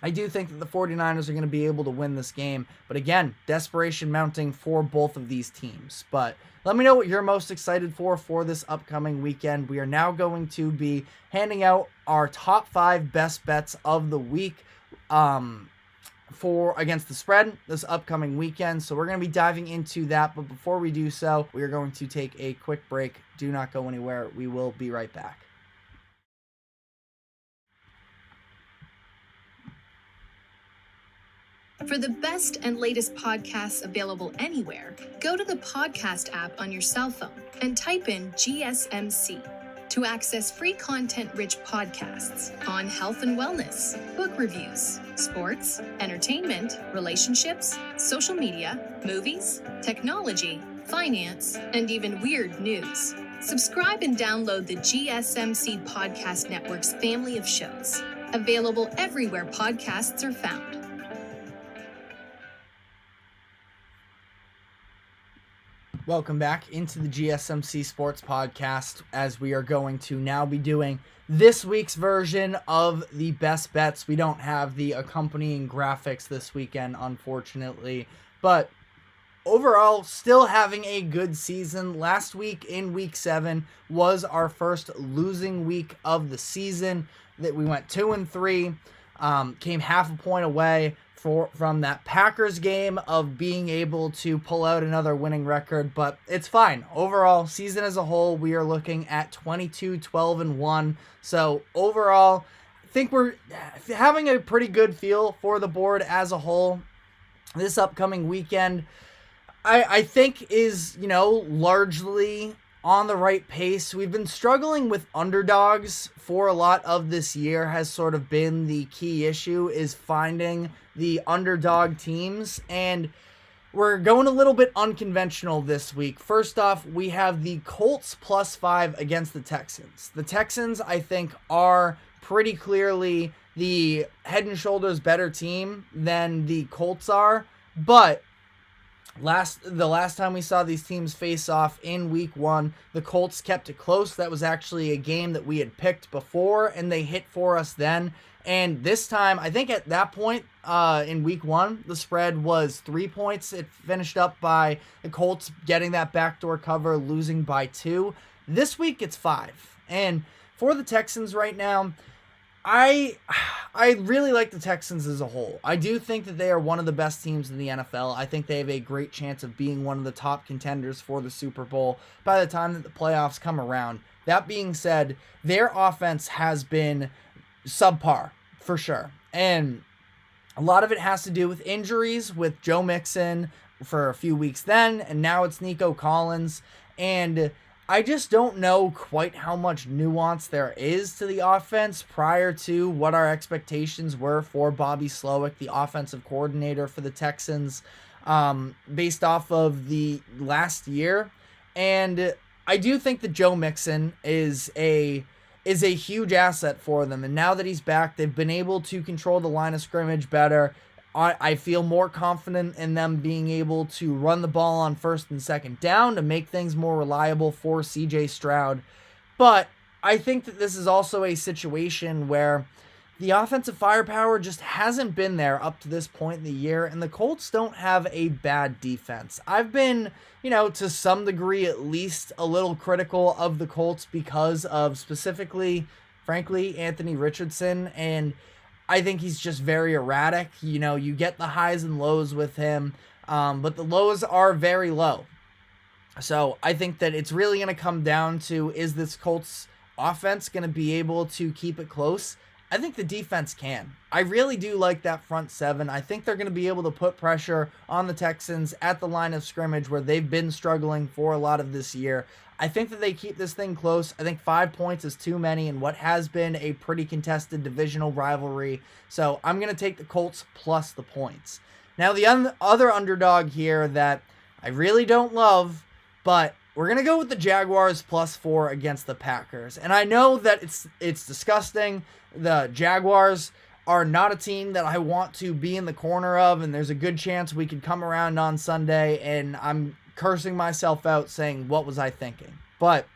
I do think that the 49ers are going to be able to win this game. But again, desperation mounting for both of these teams. But let me know what you're most excited for this upcoming weekend. We are now going to be handing out our top 5 best bets of the week for against the spread this upcoming weekend. So we're going to be diving into that. But before we do so, we are going to take a quick break. Do not go anywhere. We will be right back. For the best and latest podcasts available anywhere, go to the podcast app on your cell phone and type in GSMC to access free content-rich podcasts on health and wellness, book reviews, sports, entertainment, relationships, social media, movies, technology, finance, and even weird news. Subscribe and download the GSMC Podcast Network's family of shows, available everywhere podcasts are found. Welcome back into the GSMC Sports Podcast, as we are going to now be doing this week's version of the best bets. We don't have the accompanying graphics this weekend, unfortunately, but overall, still having a good season. Last week in week 7 was our first losing week of the season. That we went 2-3, came half a point away from that Packers game of being able to pull out another winning record, but it's fine. Overall, season as a whole, we are looking at 22-12-1. So overall, I think we're having a pretty good feel for the board as a whole. This upcoming weekend, I think is, largely on the right pace. We've been struggling with underdogs for a lot of this year, has sort of been the key issue, is finding the underdog teams, and we're going a little bit unconventional this week. First off, we have the Colts +5 against the Texans. The Texans, I think, are pretty clearly the head and shoulders better team than the Colts are, but the last time we saw these teams face off in week 1, the Colts kept it close. That was actually a game that we had picked before, and they hit for us then. And this time, I think at that point in week 1, the spread was 3 points. It finished up by the Colts getting that backdoor cover, losing by 2. This week, it's 5. And for the Texans right now, I really like the Texans as a whole. I do think that they are one of the best teams in the NFL. I think they have a great chance of being one of the top contenders for the Super Bowl by the time that the playoffs come around. That being said, their offense has been subpar for sure. And a lot of it has to do with injuries with Joe Mixon for a few weeks then, and now it's Nico Collins. And I just don't know quite how much nuance there is to the offense prior to what our expectations were for Bobby Slowick, the offensive coordinator for the Texans, based off of the last year. And I do think that Joe Mixon is a huge asset for them. And now that he's back, they've been able to control the line of scrimmage better. I feel more confident in them being able to run the ball on first and second down to make things more reliable for CJ Stroud. But I think that this is also a situation where the offensive firepower just hasn't been there up to this point in the year, and the Colts don't have a bad defense. I've been, to some degree at least, a little critical of the Colts because of specifically, frankly, Anthony Richardson, and I think he's just very erratic. You get the highs and lows with him, but the lows are very low. So I think that it's really going to come down to, is this Colts offense going to be able to keep it close? I think the defense can. I really do like that front seven. I think they're going to be able to put pressure on the Texans at the line of scrimmage where they've been struggling for a lot of this year. I think that they keep this thing close. I think 5 points is too many in what has been a pretty contested divisional rivalry. So I'm going to take the Colts plus the points. Now the other underdog here that I really don't love, but we're going to go with the Jaguars +4 against the Packers. And I know that it's disgusting. The Jaguars are not a team that I want to be in the corner of, and there's a good chance we could come around on Sunday and I'm cursing myself out saying, what was I thinking? But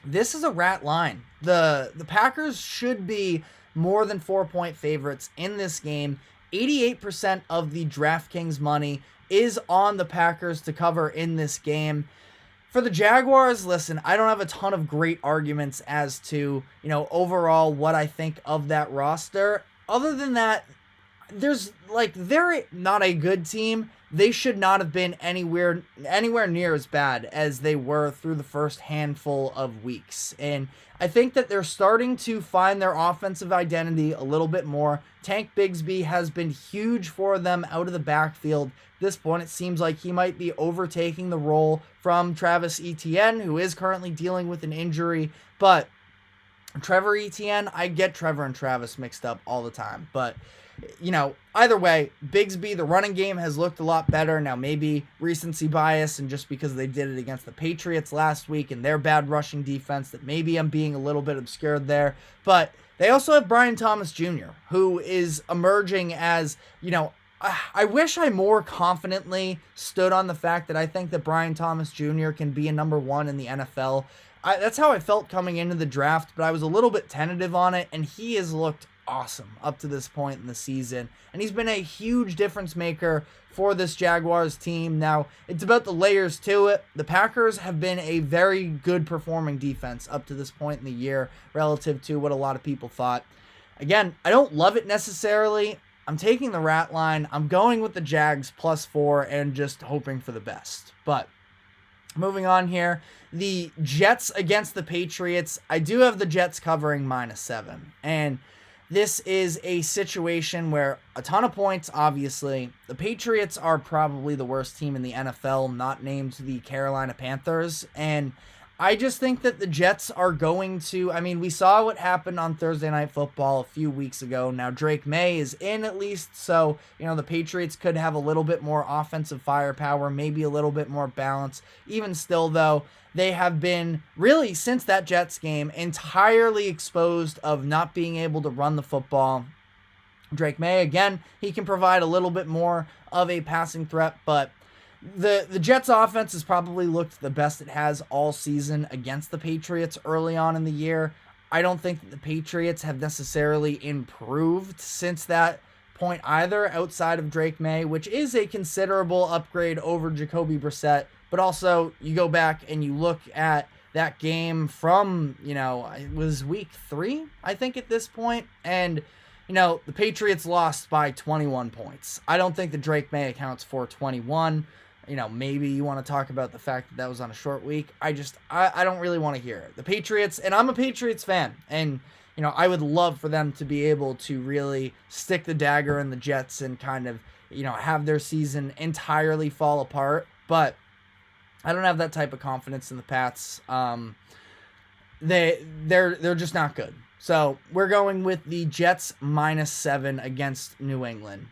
this is a rat line. The Packers should be more than 4-point favorites in this game. 88% of the DraftKings money is on the Packers to cover in this game. For the Jaguars, listen, I don't have a ton of great arguments as to, overall what I think of that roster. Other than that, they're not a good team. They should not have been anywhere near as bad as they were through the first handful of weeks. And I think that they're starting to find their offensive identity a little bit more. Tank Bigsby has been huge for them out of the backfield. At this point, it seems like he might be overtaking the role from Travis Etienne, who is currently dealing with an injury. But Trevor Etienne, I get Trevor and Travis mixed up all the time. But either way, Bigsby, the running game has looked a lot better. Now, maybe recency bias and just because they did it against the Patriots last week and their bad rushing defense, that maybe I'm being a little bit obscured there. But they also have Brian Thomas Jr., who is emerging as, I wish I more confidently stood on the fact that I think that Brian Thomas Jr. can be a number one in the NFL. That's how I felt coming into the draft, but I was a little bit tentative on it, and he has looked awesome up to this point in the season, and he's been a huge difference maker for this Jaguars team. Now, it's about the layers to it. The Packers have been a very good performing defense up to this point in the year relative to what a lot of people thought. Again, I don't love it necessarily. I'm taking the rat line. I'm going with the Jags +4 and just hoping for the best. But moving on here, the Jets against the Patriots. I do have the Jets covering -7. And this is a situation where a ton of points, obviously. The Patriots are probably the worst team in the NFL, not named the Carolina Panthers. And I just think that the Jets are going to, I mean, we saw what happened on Thursday Night Football a few weeks ago. Now, Drake May is in at least, so, the Patriots could have a little bit more offensive firepower, maybe a little bit more balance. Even still, though, they have been, really, since that Jets game, entirely exposed of not being able to run the football. Drake May, again, he can provide a little bit more of a passing threat, but the Jets offense has probably looked the best it has all season against the Patriots early on in the year. I don't think that the Patriots have necessarily improved since that point either, outside of Drake May, which is a considerable upgrade over Jacoby Brissett. But also, you go back and you look at that game from, it was week 3, I think, at this point, and the Patriots lost by 21 points. I don't think that Drake May accounts for 21. Maybe you want to talk about the fact that that was on a short week. I don't really want to hear it. The Patriots, and I'm a Patriots fan, and, I would love for them to be able to really stick the dagger in the Jets and kind of, have their season entirely fall apart, but I don't have that type of confidence in the Pats. They're just not good. So we're going with the Jets -7 against New England.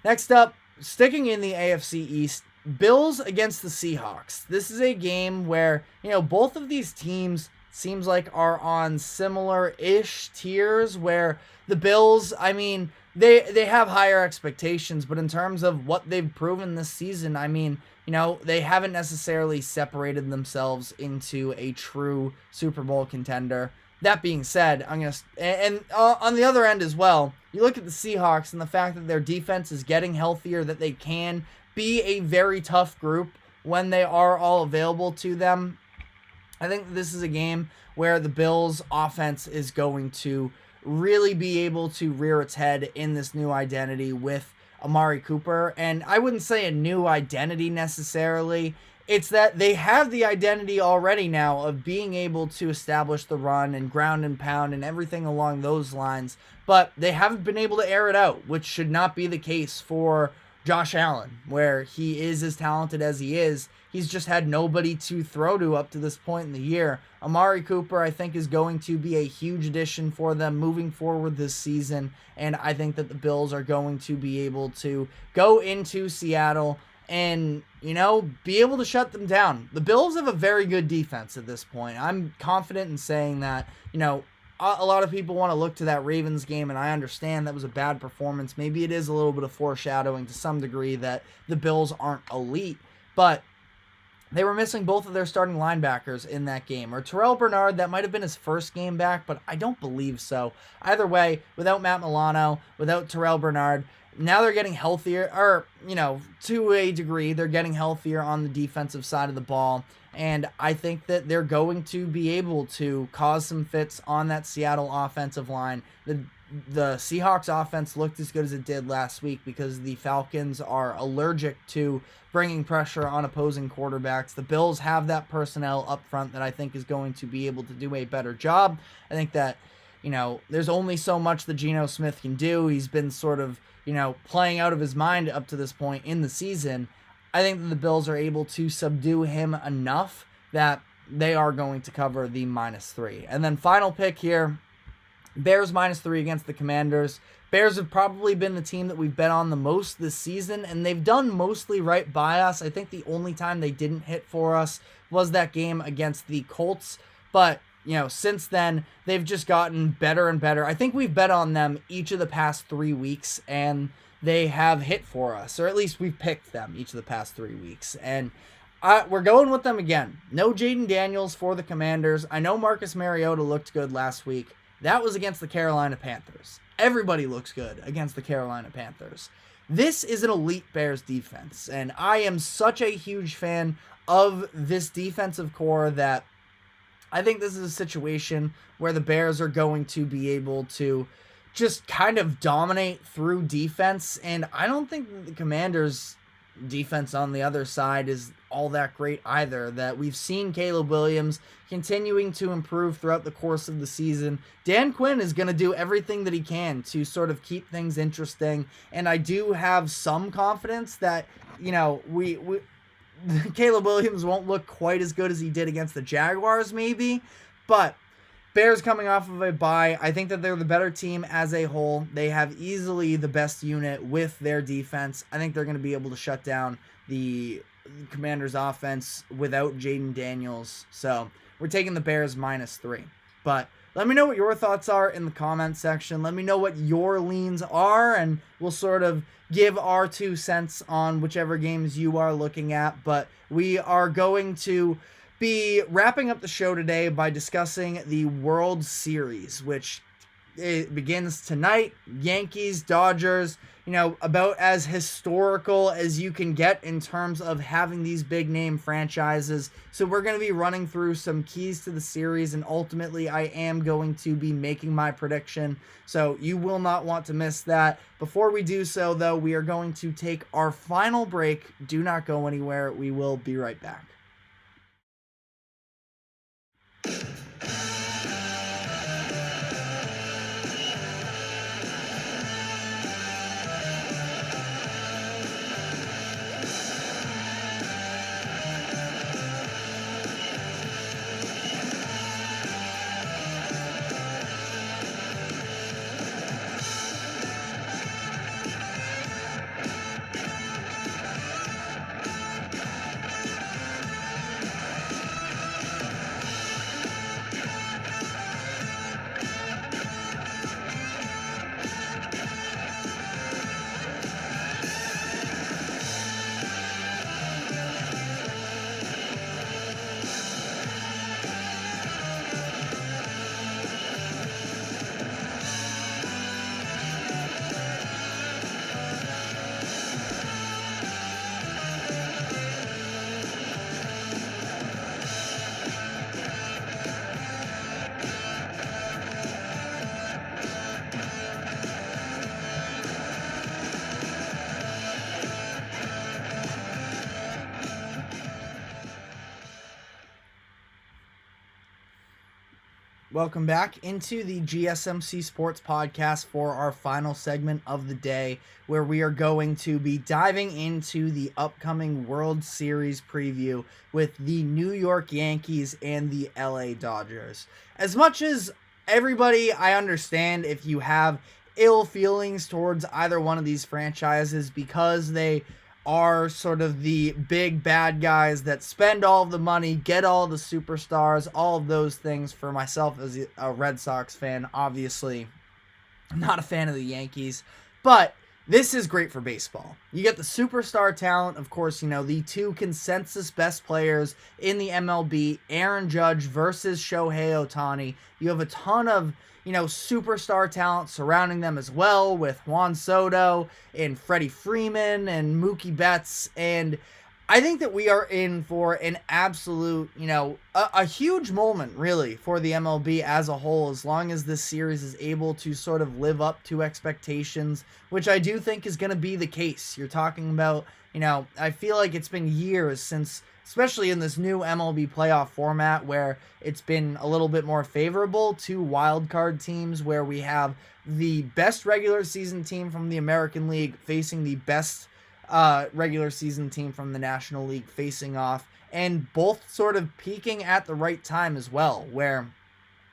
Next up, sticking in the AFC East, Bills against the Seahawks. This is a game where, both of these teams seems like are on similar-ish tiers, where the Bills, I mean, they have higher expectations, but in terms of what they've proven this season, I mean, they haven't necessarily separated themselves into a true Super Bowl contender. That being said, on the other end as well, you look at the Seahawks and the fact that their defense is getting healthier, that they can be a very tough group when they are all available to them. I think this is a game where the Bills' offense is going to really be able to rear its head in this new identity with Amari Cooper. And I wouldn't say a new identity necessarily. It's that they have the identity already now of being able to establish the run and ground and pound and everything along those lines, but they haven't been able to air it out, which should not be the case for Josh Allen, where he is as talented as he is. He's just had nobody to throw to up to this point in the year. Amari Cooper, I think, is going to be a huge addition for them moving forward this season, and I think that the Bills are going to be able to go into Seattle and, be able to shut them down. The Bills have a very good defense at this point. I'm confident in saying that, a lot of people want to look to that Ravens game, and I understand that was a bad performance. Maybe it is a little bit of foreshadowing to some degree that the Bills aren't elite, but they were missing both of their starting linebackers in that game. Or Terrell Bernard, that might have been his first game back, but I don't believe so. Either way, without Matt Milano, without Terrell Bernard, now they're getting healthier, or, to a degree, they're getting healthier on the defensive side of the ball. And I think that they're going to be able to cause some fits on that Seattle offensive line. The Seahawks offense looked as good as it did last week because the Falcons are allergic to bringing pressure on opposing quarterbacks. The Bills have that personnel up front that I think is going to be able to do a better job. I think that, there's only so much that Geno Smith can do. He's been sort of, playing out of his mind up to this point in the season. I think that the Bills are able to subdue him enough that they are going to cover the -3. And then final pick here, Bears -3 against the Commanders. Bears have probably been the team that we've bet on the most this season, and they've done mostly right by us. I think the only time they didn't hit for us was that game against the Colts. But, since then, they've just gotten better and better. I think we've bet on them each of the past 3 weeks, and they have hit for us, or at least we've picked them each of the past 3 weeks. And we're going with them again. No Jaden Daniels for the Commanders. I know Marcus Mariota looked good last week. That was against the Carolina Panthers. Everybody looks good against the Carolina Panthers. This is an elite Bears defense, and I am such a huge fan of this defensive core that I think this is a situation where the Bears are going to be able to just kind of dominate through defense, and I don't think the Commanders' defense on the other side is all that great either. That we've seen Caleb Williams continuing to improve throughout the course of the season. Dan Quinn is going to do everything that he can to sort of keep things interesting, and I do have some confidence that, you know, we Caleb Williams won't look quite as good as he did against the Jaguars maybe, but Bears coming off of a bye, I think that they're the better team as a whole. They have easily the best unit with their defense. I think they're going to be able to shut down the Commanders' offense without Jaden Daniels. So we're taking the Bears -3. But let me know what your thoughts are in the comment section. Let me know what your leans are, and we'll sort of give our 2 cents on whichever games you are looking at. But we are going to be wrapping up the show today by discussing the World Series, which it begins tonight. Yankees, Dodgers, you know, about as historical as you can get in terms of having these big name franchises. So we're going to be running through some keys to the series, and ultimately I am going to be making my prediction. So you will not want to miss that. Before we do so, though, we are going to take our final break. Do not go anywhere. We will be right back. Welcome back into the GSMC Sports Podcast for our final segment of the day, where we are going to be diving into the upcoming World Series preview with the New York Yankees and the LA Dodgers. As much as everybody, I understand if you have ill feelings towards either one of these franchises because they are sort of the big bad guys that spend all of the money, get all the superstars, all of those things. For myself as a Red Sox fan, obviously I'm not a fan of the Yankees, but this is great for baseball. You get the superstar talent, of course, you know, the 2 consensus best players in the MLB, Aaron Judge versus Shohei Ohtani. You have a ton of, you know, superstar talent surrounding them as well, with Juan Soto and Freddie Freeman and Mookie Betts. And I think that we are in for an absolute, you know, a huge moment really for the MLB as a whole, as long as this series is able to sort of live up to expectations, which I do think is going to be the case. You're talking about, you know, I feel like it's been years since, especially in this new MLB playoff format, where it's been a little bit more favorable to wildcard teams, where we have the best regular season team from the American League facing the best regular season team from the National League facing off, and both sort of peaking at the right time as well, where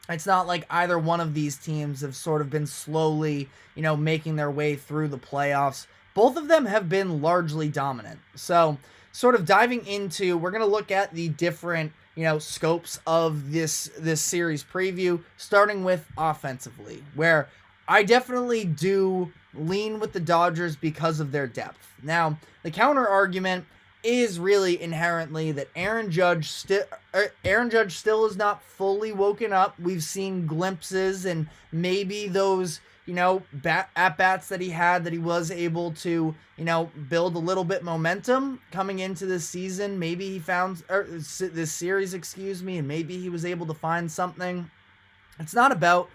it's not like either one of these teams have sort of been slowly, you know, making their way through the playoffs. Both of them have been largely dominant. So sort of diving into, we're going to look at the different, you know, scopes of this series preview, starting with offensively, where I definitely do lean with the Dodgers because of their depth. Now, the counter argument, is really inherently that Aaron Judge still is not fully woken up. We've seen glimpses and maybe those, at-bats that he had that he was able to, build a little bit momentum coming into this season. Maybe he found, this series, and maybe he was able to find something. It's not about,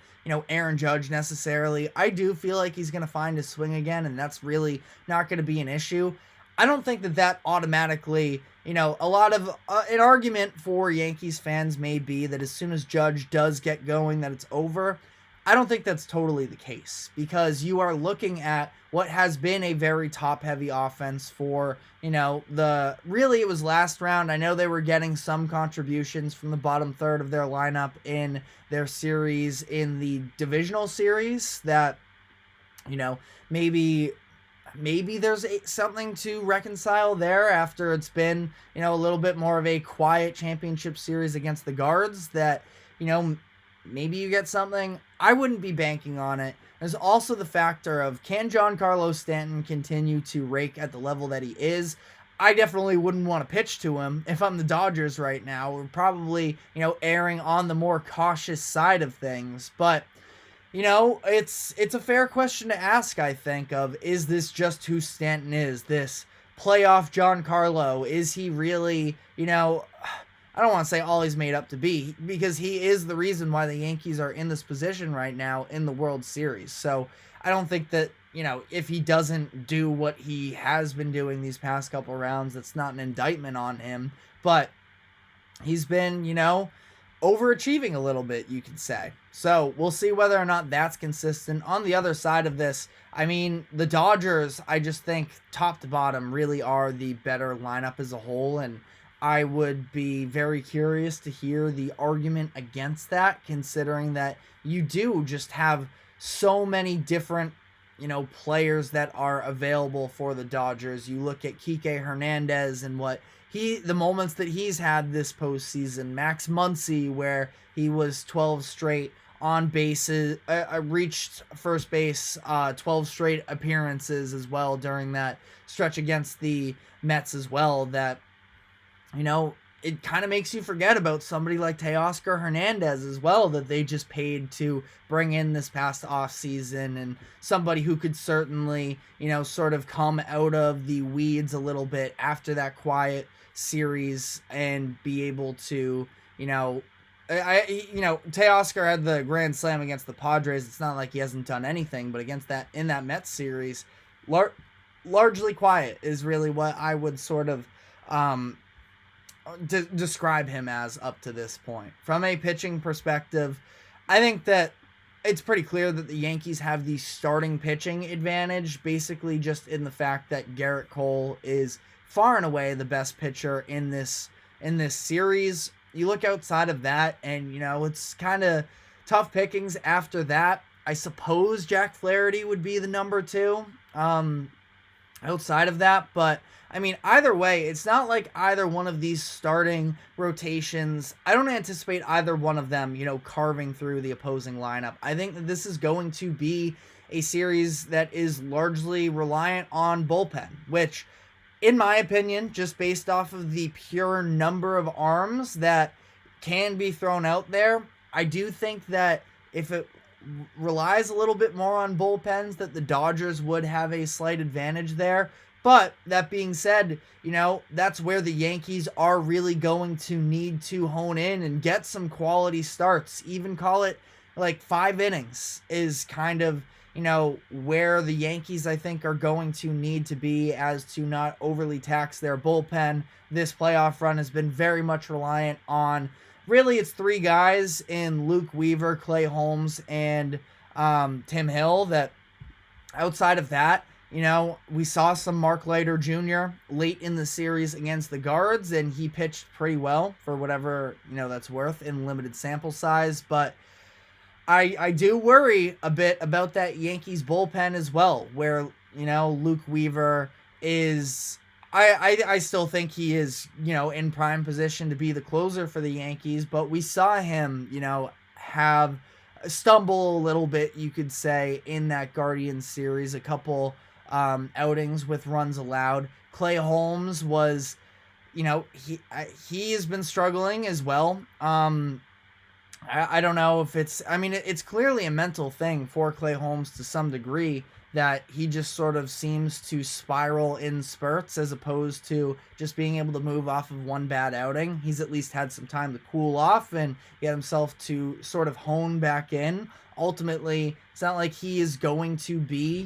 Aaron Judge necessarily. I do feel like he's going to find his swing again, and that's really not going to be an issue. I don't think that automatically, a lot of an argument for Yankees fans may be that as soon as Judge does get going, that it's over. I don't think that's totally the case, because you are looking at what has been a very top-heavy offense for, really it was last round. I know they were getting some contributions from the bottom third of their lineup in their series, in the divisional series, that, maybe there's something to reconcile there after it's been, a little bit more of a quiet championship series against the Guards, that, maybe you get something. I wouldn't be banking on it. There's also the factor of, can Giancarlo Stanton continue to rake at the level that he is? I definitely wouldn't want to pitch to him if I'm the Dodgers right now. We're probably, erring on the more cautious side of things, but it's a fair question to ask, I think, of, is this just who Stanton is? This playoff Giancarlo? Is he really, I don't want to say all he's made up to be, because he is the reason why the Yankees are in this position right now in the World Series. So I don't think that, if he doesn't do what he has been doing these past couple rounds, that's not an indictment on him. But he's been, overachieving a little bit, you could say. So we'll see whether or not that's consistent. On the other side of this, the Dodgers, I just think top to bottom really are the better lineup as a whole, and I would be very curious to hear the argument against that, considering that you do just have so many different, players that are available for the Dodgers. You look at Kike Hernandez and the moments that he's had this postseason. Max Muncy, where he was 12 straight on bases, reached first base, 12 straight appearances as well during that stretch against the Mets as well, that, it kind of makes you forget about somebody like Teoscar Hernandez as well, that they just paid to bring in this past offseason, and somebody who could certainly, sort of come out of the weeds a little bit after that series and be able to, Teoscar had the grand slam against the Padres. It's not like he hasn't done anything, but in that Mets series, largely quiet is really what I would sort of, describe him as up to this point. From a pitching perspective, I think that it's pretty clear that the Yankees have the starting pitching advantage, basically just in the fact that Garrett Cole is far and away the best pitcher in this series. You look outside of that, and it's kind of tough pickings after that. I suppose Jack Flaherty would be the number 2 outside of that, but either way, it's not like either one of these starting rotations, I don't anticipate either one of them, carving through the opposing lineup. I think that this is going to be a series that is largely reliant on bullpen, which, in my opinion, just based off of the pure number of arms that can be thrown out there, I do think that if it relies a little bit more on bullpens, that the Dodgers would have a slight advantage there. But that being said, that's where the Yankees are really going to need to hone in and get some quality starts. Even call it like 5 innings is kind of, where the Yankees, I think, are going to need to be, as to not overly tax their bullpen. This playoff run has been very much reliant on, really, it's 3 guys in Luke Weaver, Clay Holmes, and Tim Hill, that outside of that, we saw some Mark Leiter Jr. late in the series against the Guards, and he pitched pretty well for whatever, that's worth in limited sample size. But I do worry a bit about that Yankees bullpen as well, where, Luke Weaver is, I still think he is, in prime position to be the closer for the Yankees, but we saw him, have stumble a little bit, you could say, in that Guardians series, a couple outings with runs allowed. Clay Holmes was, he has been struggling as well. I don't know if it's clearly a mental thing for Clay Holmes to some degree, that he just sort of seems to spiral in spurts as opposed to just being able to move off of one bad outing. He's at least had some time to cool off and get himself to sort of hone back in. Ultimately, it's not like he is going to be,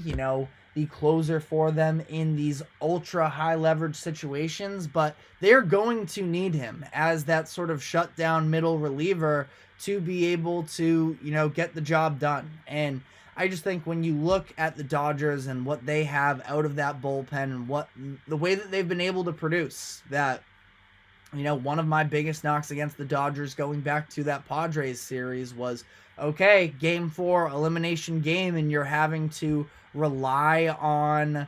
the closer for them in these ultra high leverage situations, but they're going to need him as that sort of shutdown middle reliever to be able to, get the job done. And I just think when you look at the Dodgers and what they have out of that bullpen and the way that they've been able to produce, that, one of my biggest knocks against the Dodgers going back to that Padres series was, okay, Game 4 elimination game, and you're having to rely on a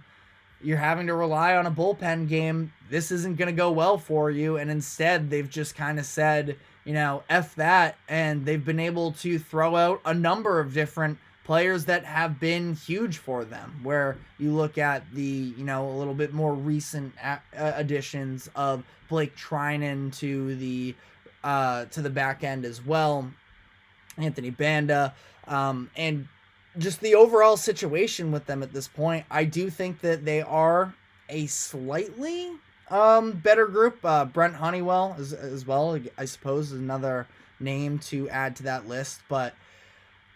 bullpen game. This isn't going to go well for you. And instead, they've just kind of said, F that. And they've been able to throw out a number of different players that have been huge for them, where you look at the, a little bit more recent additions of Blake Trinan to the back end as well, Anthony Banda, and just the overall situation with them at this point. I do think that they are a slightly better group. Brent Honeywell as well, I suppose, is another name to add to that list, but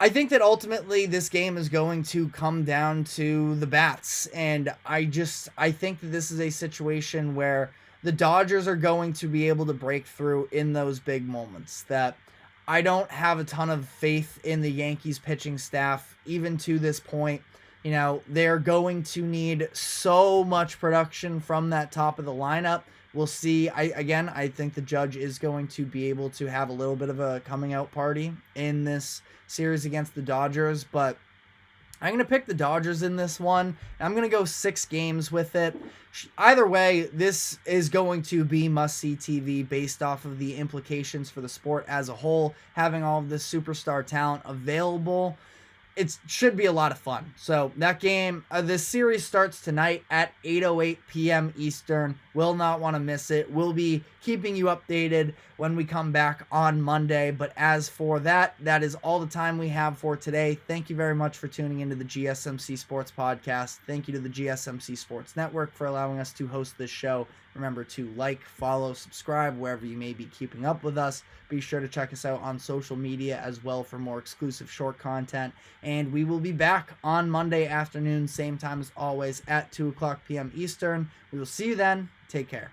I think that ultimately this game is going to come down to the bats, and I think that this is a situation where the Dodgers are going to be able to break through in those big moments. That I don't have a ton of faith in the Yankees pitching staff, even to this point. They're going to need so much production from that top of the lineup. We'll see. I think the Judge is going to be able to have a little bit of a coming out party in this series against the Dodgers, but I'm going to pick the Dodgers in this one. I'm going to go 6 games with it. Either way, this is going to be must-see TV based off of the implications for the sport as a whole, having all of this superstar talent available. It should be a lot of fun. So that game, this series starts tonight at 8:08 p.m. Eastern. Will not want to miss it. We'll be keeping you updated when we come back on Monday. But as for that is all the time we have for today. Thank you very much for tuning into the GSMC Sports Podcast. Thank you to the GSMC Sports Network for allowing us to host this show. Remember to like, follow, subscribe wherever you may be keeping up with us. Be sure to check us out on social media as well for more exclusive short content. And we will be back on Monday afternoon, same time as always, at 2:00 p.m. Eastern. We will see you then. Take care.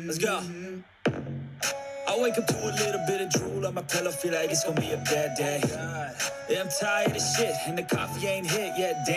Let's go. I wake up to a little bit of drool on my pillow, feel like it's gonna be a bad day. Yeah, I'm tired of shit, and the coffee ain't hit yet. Damn.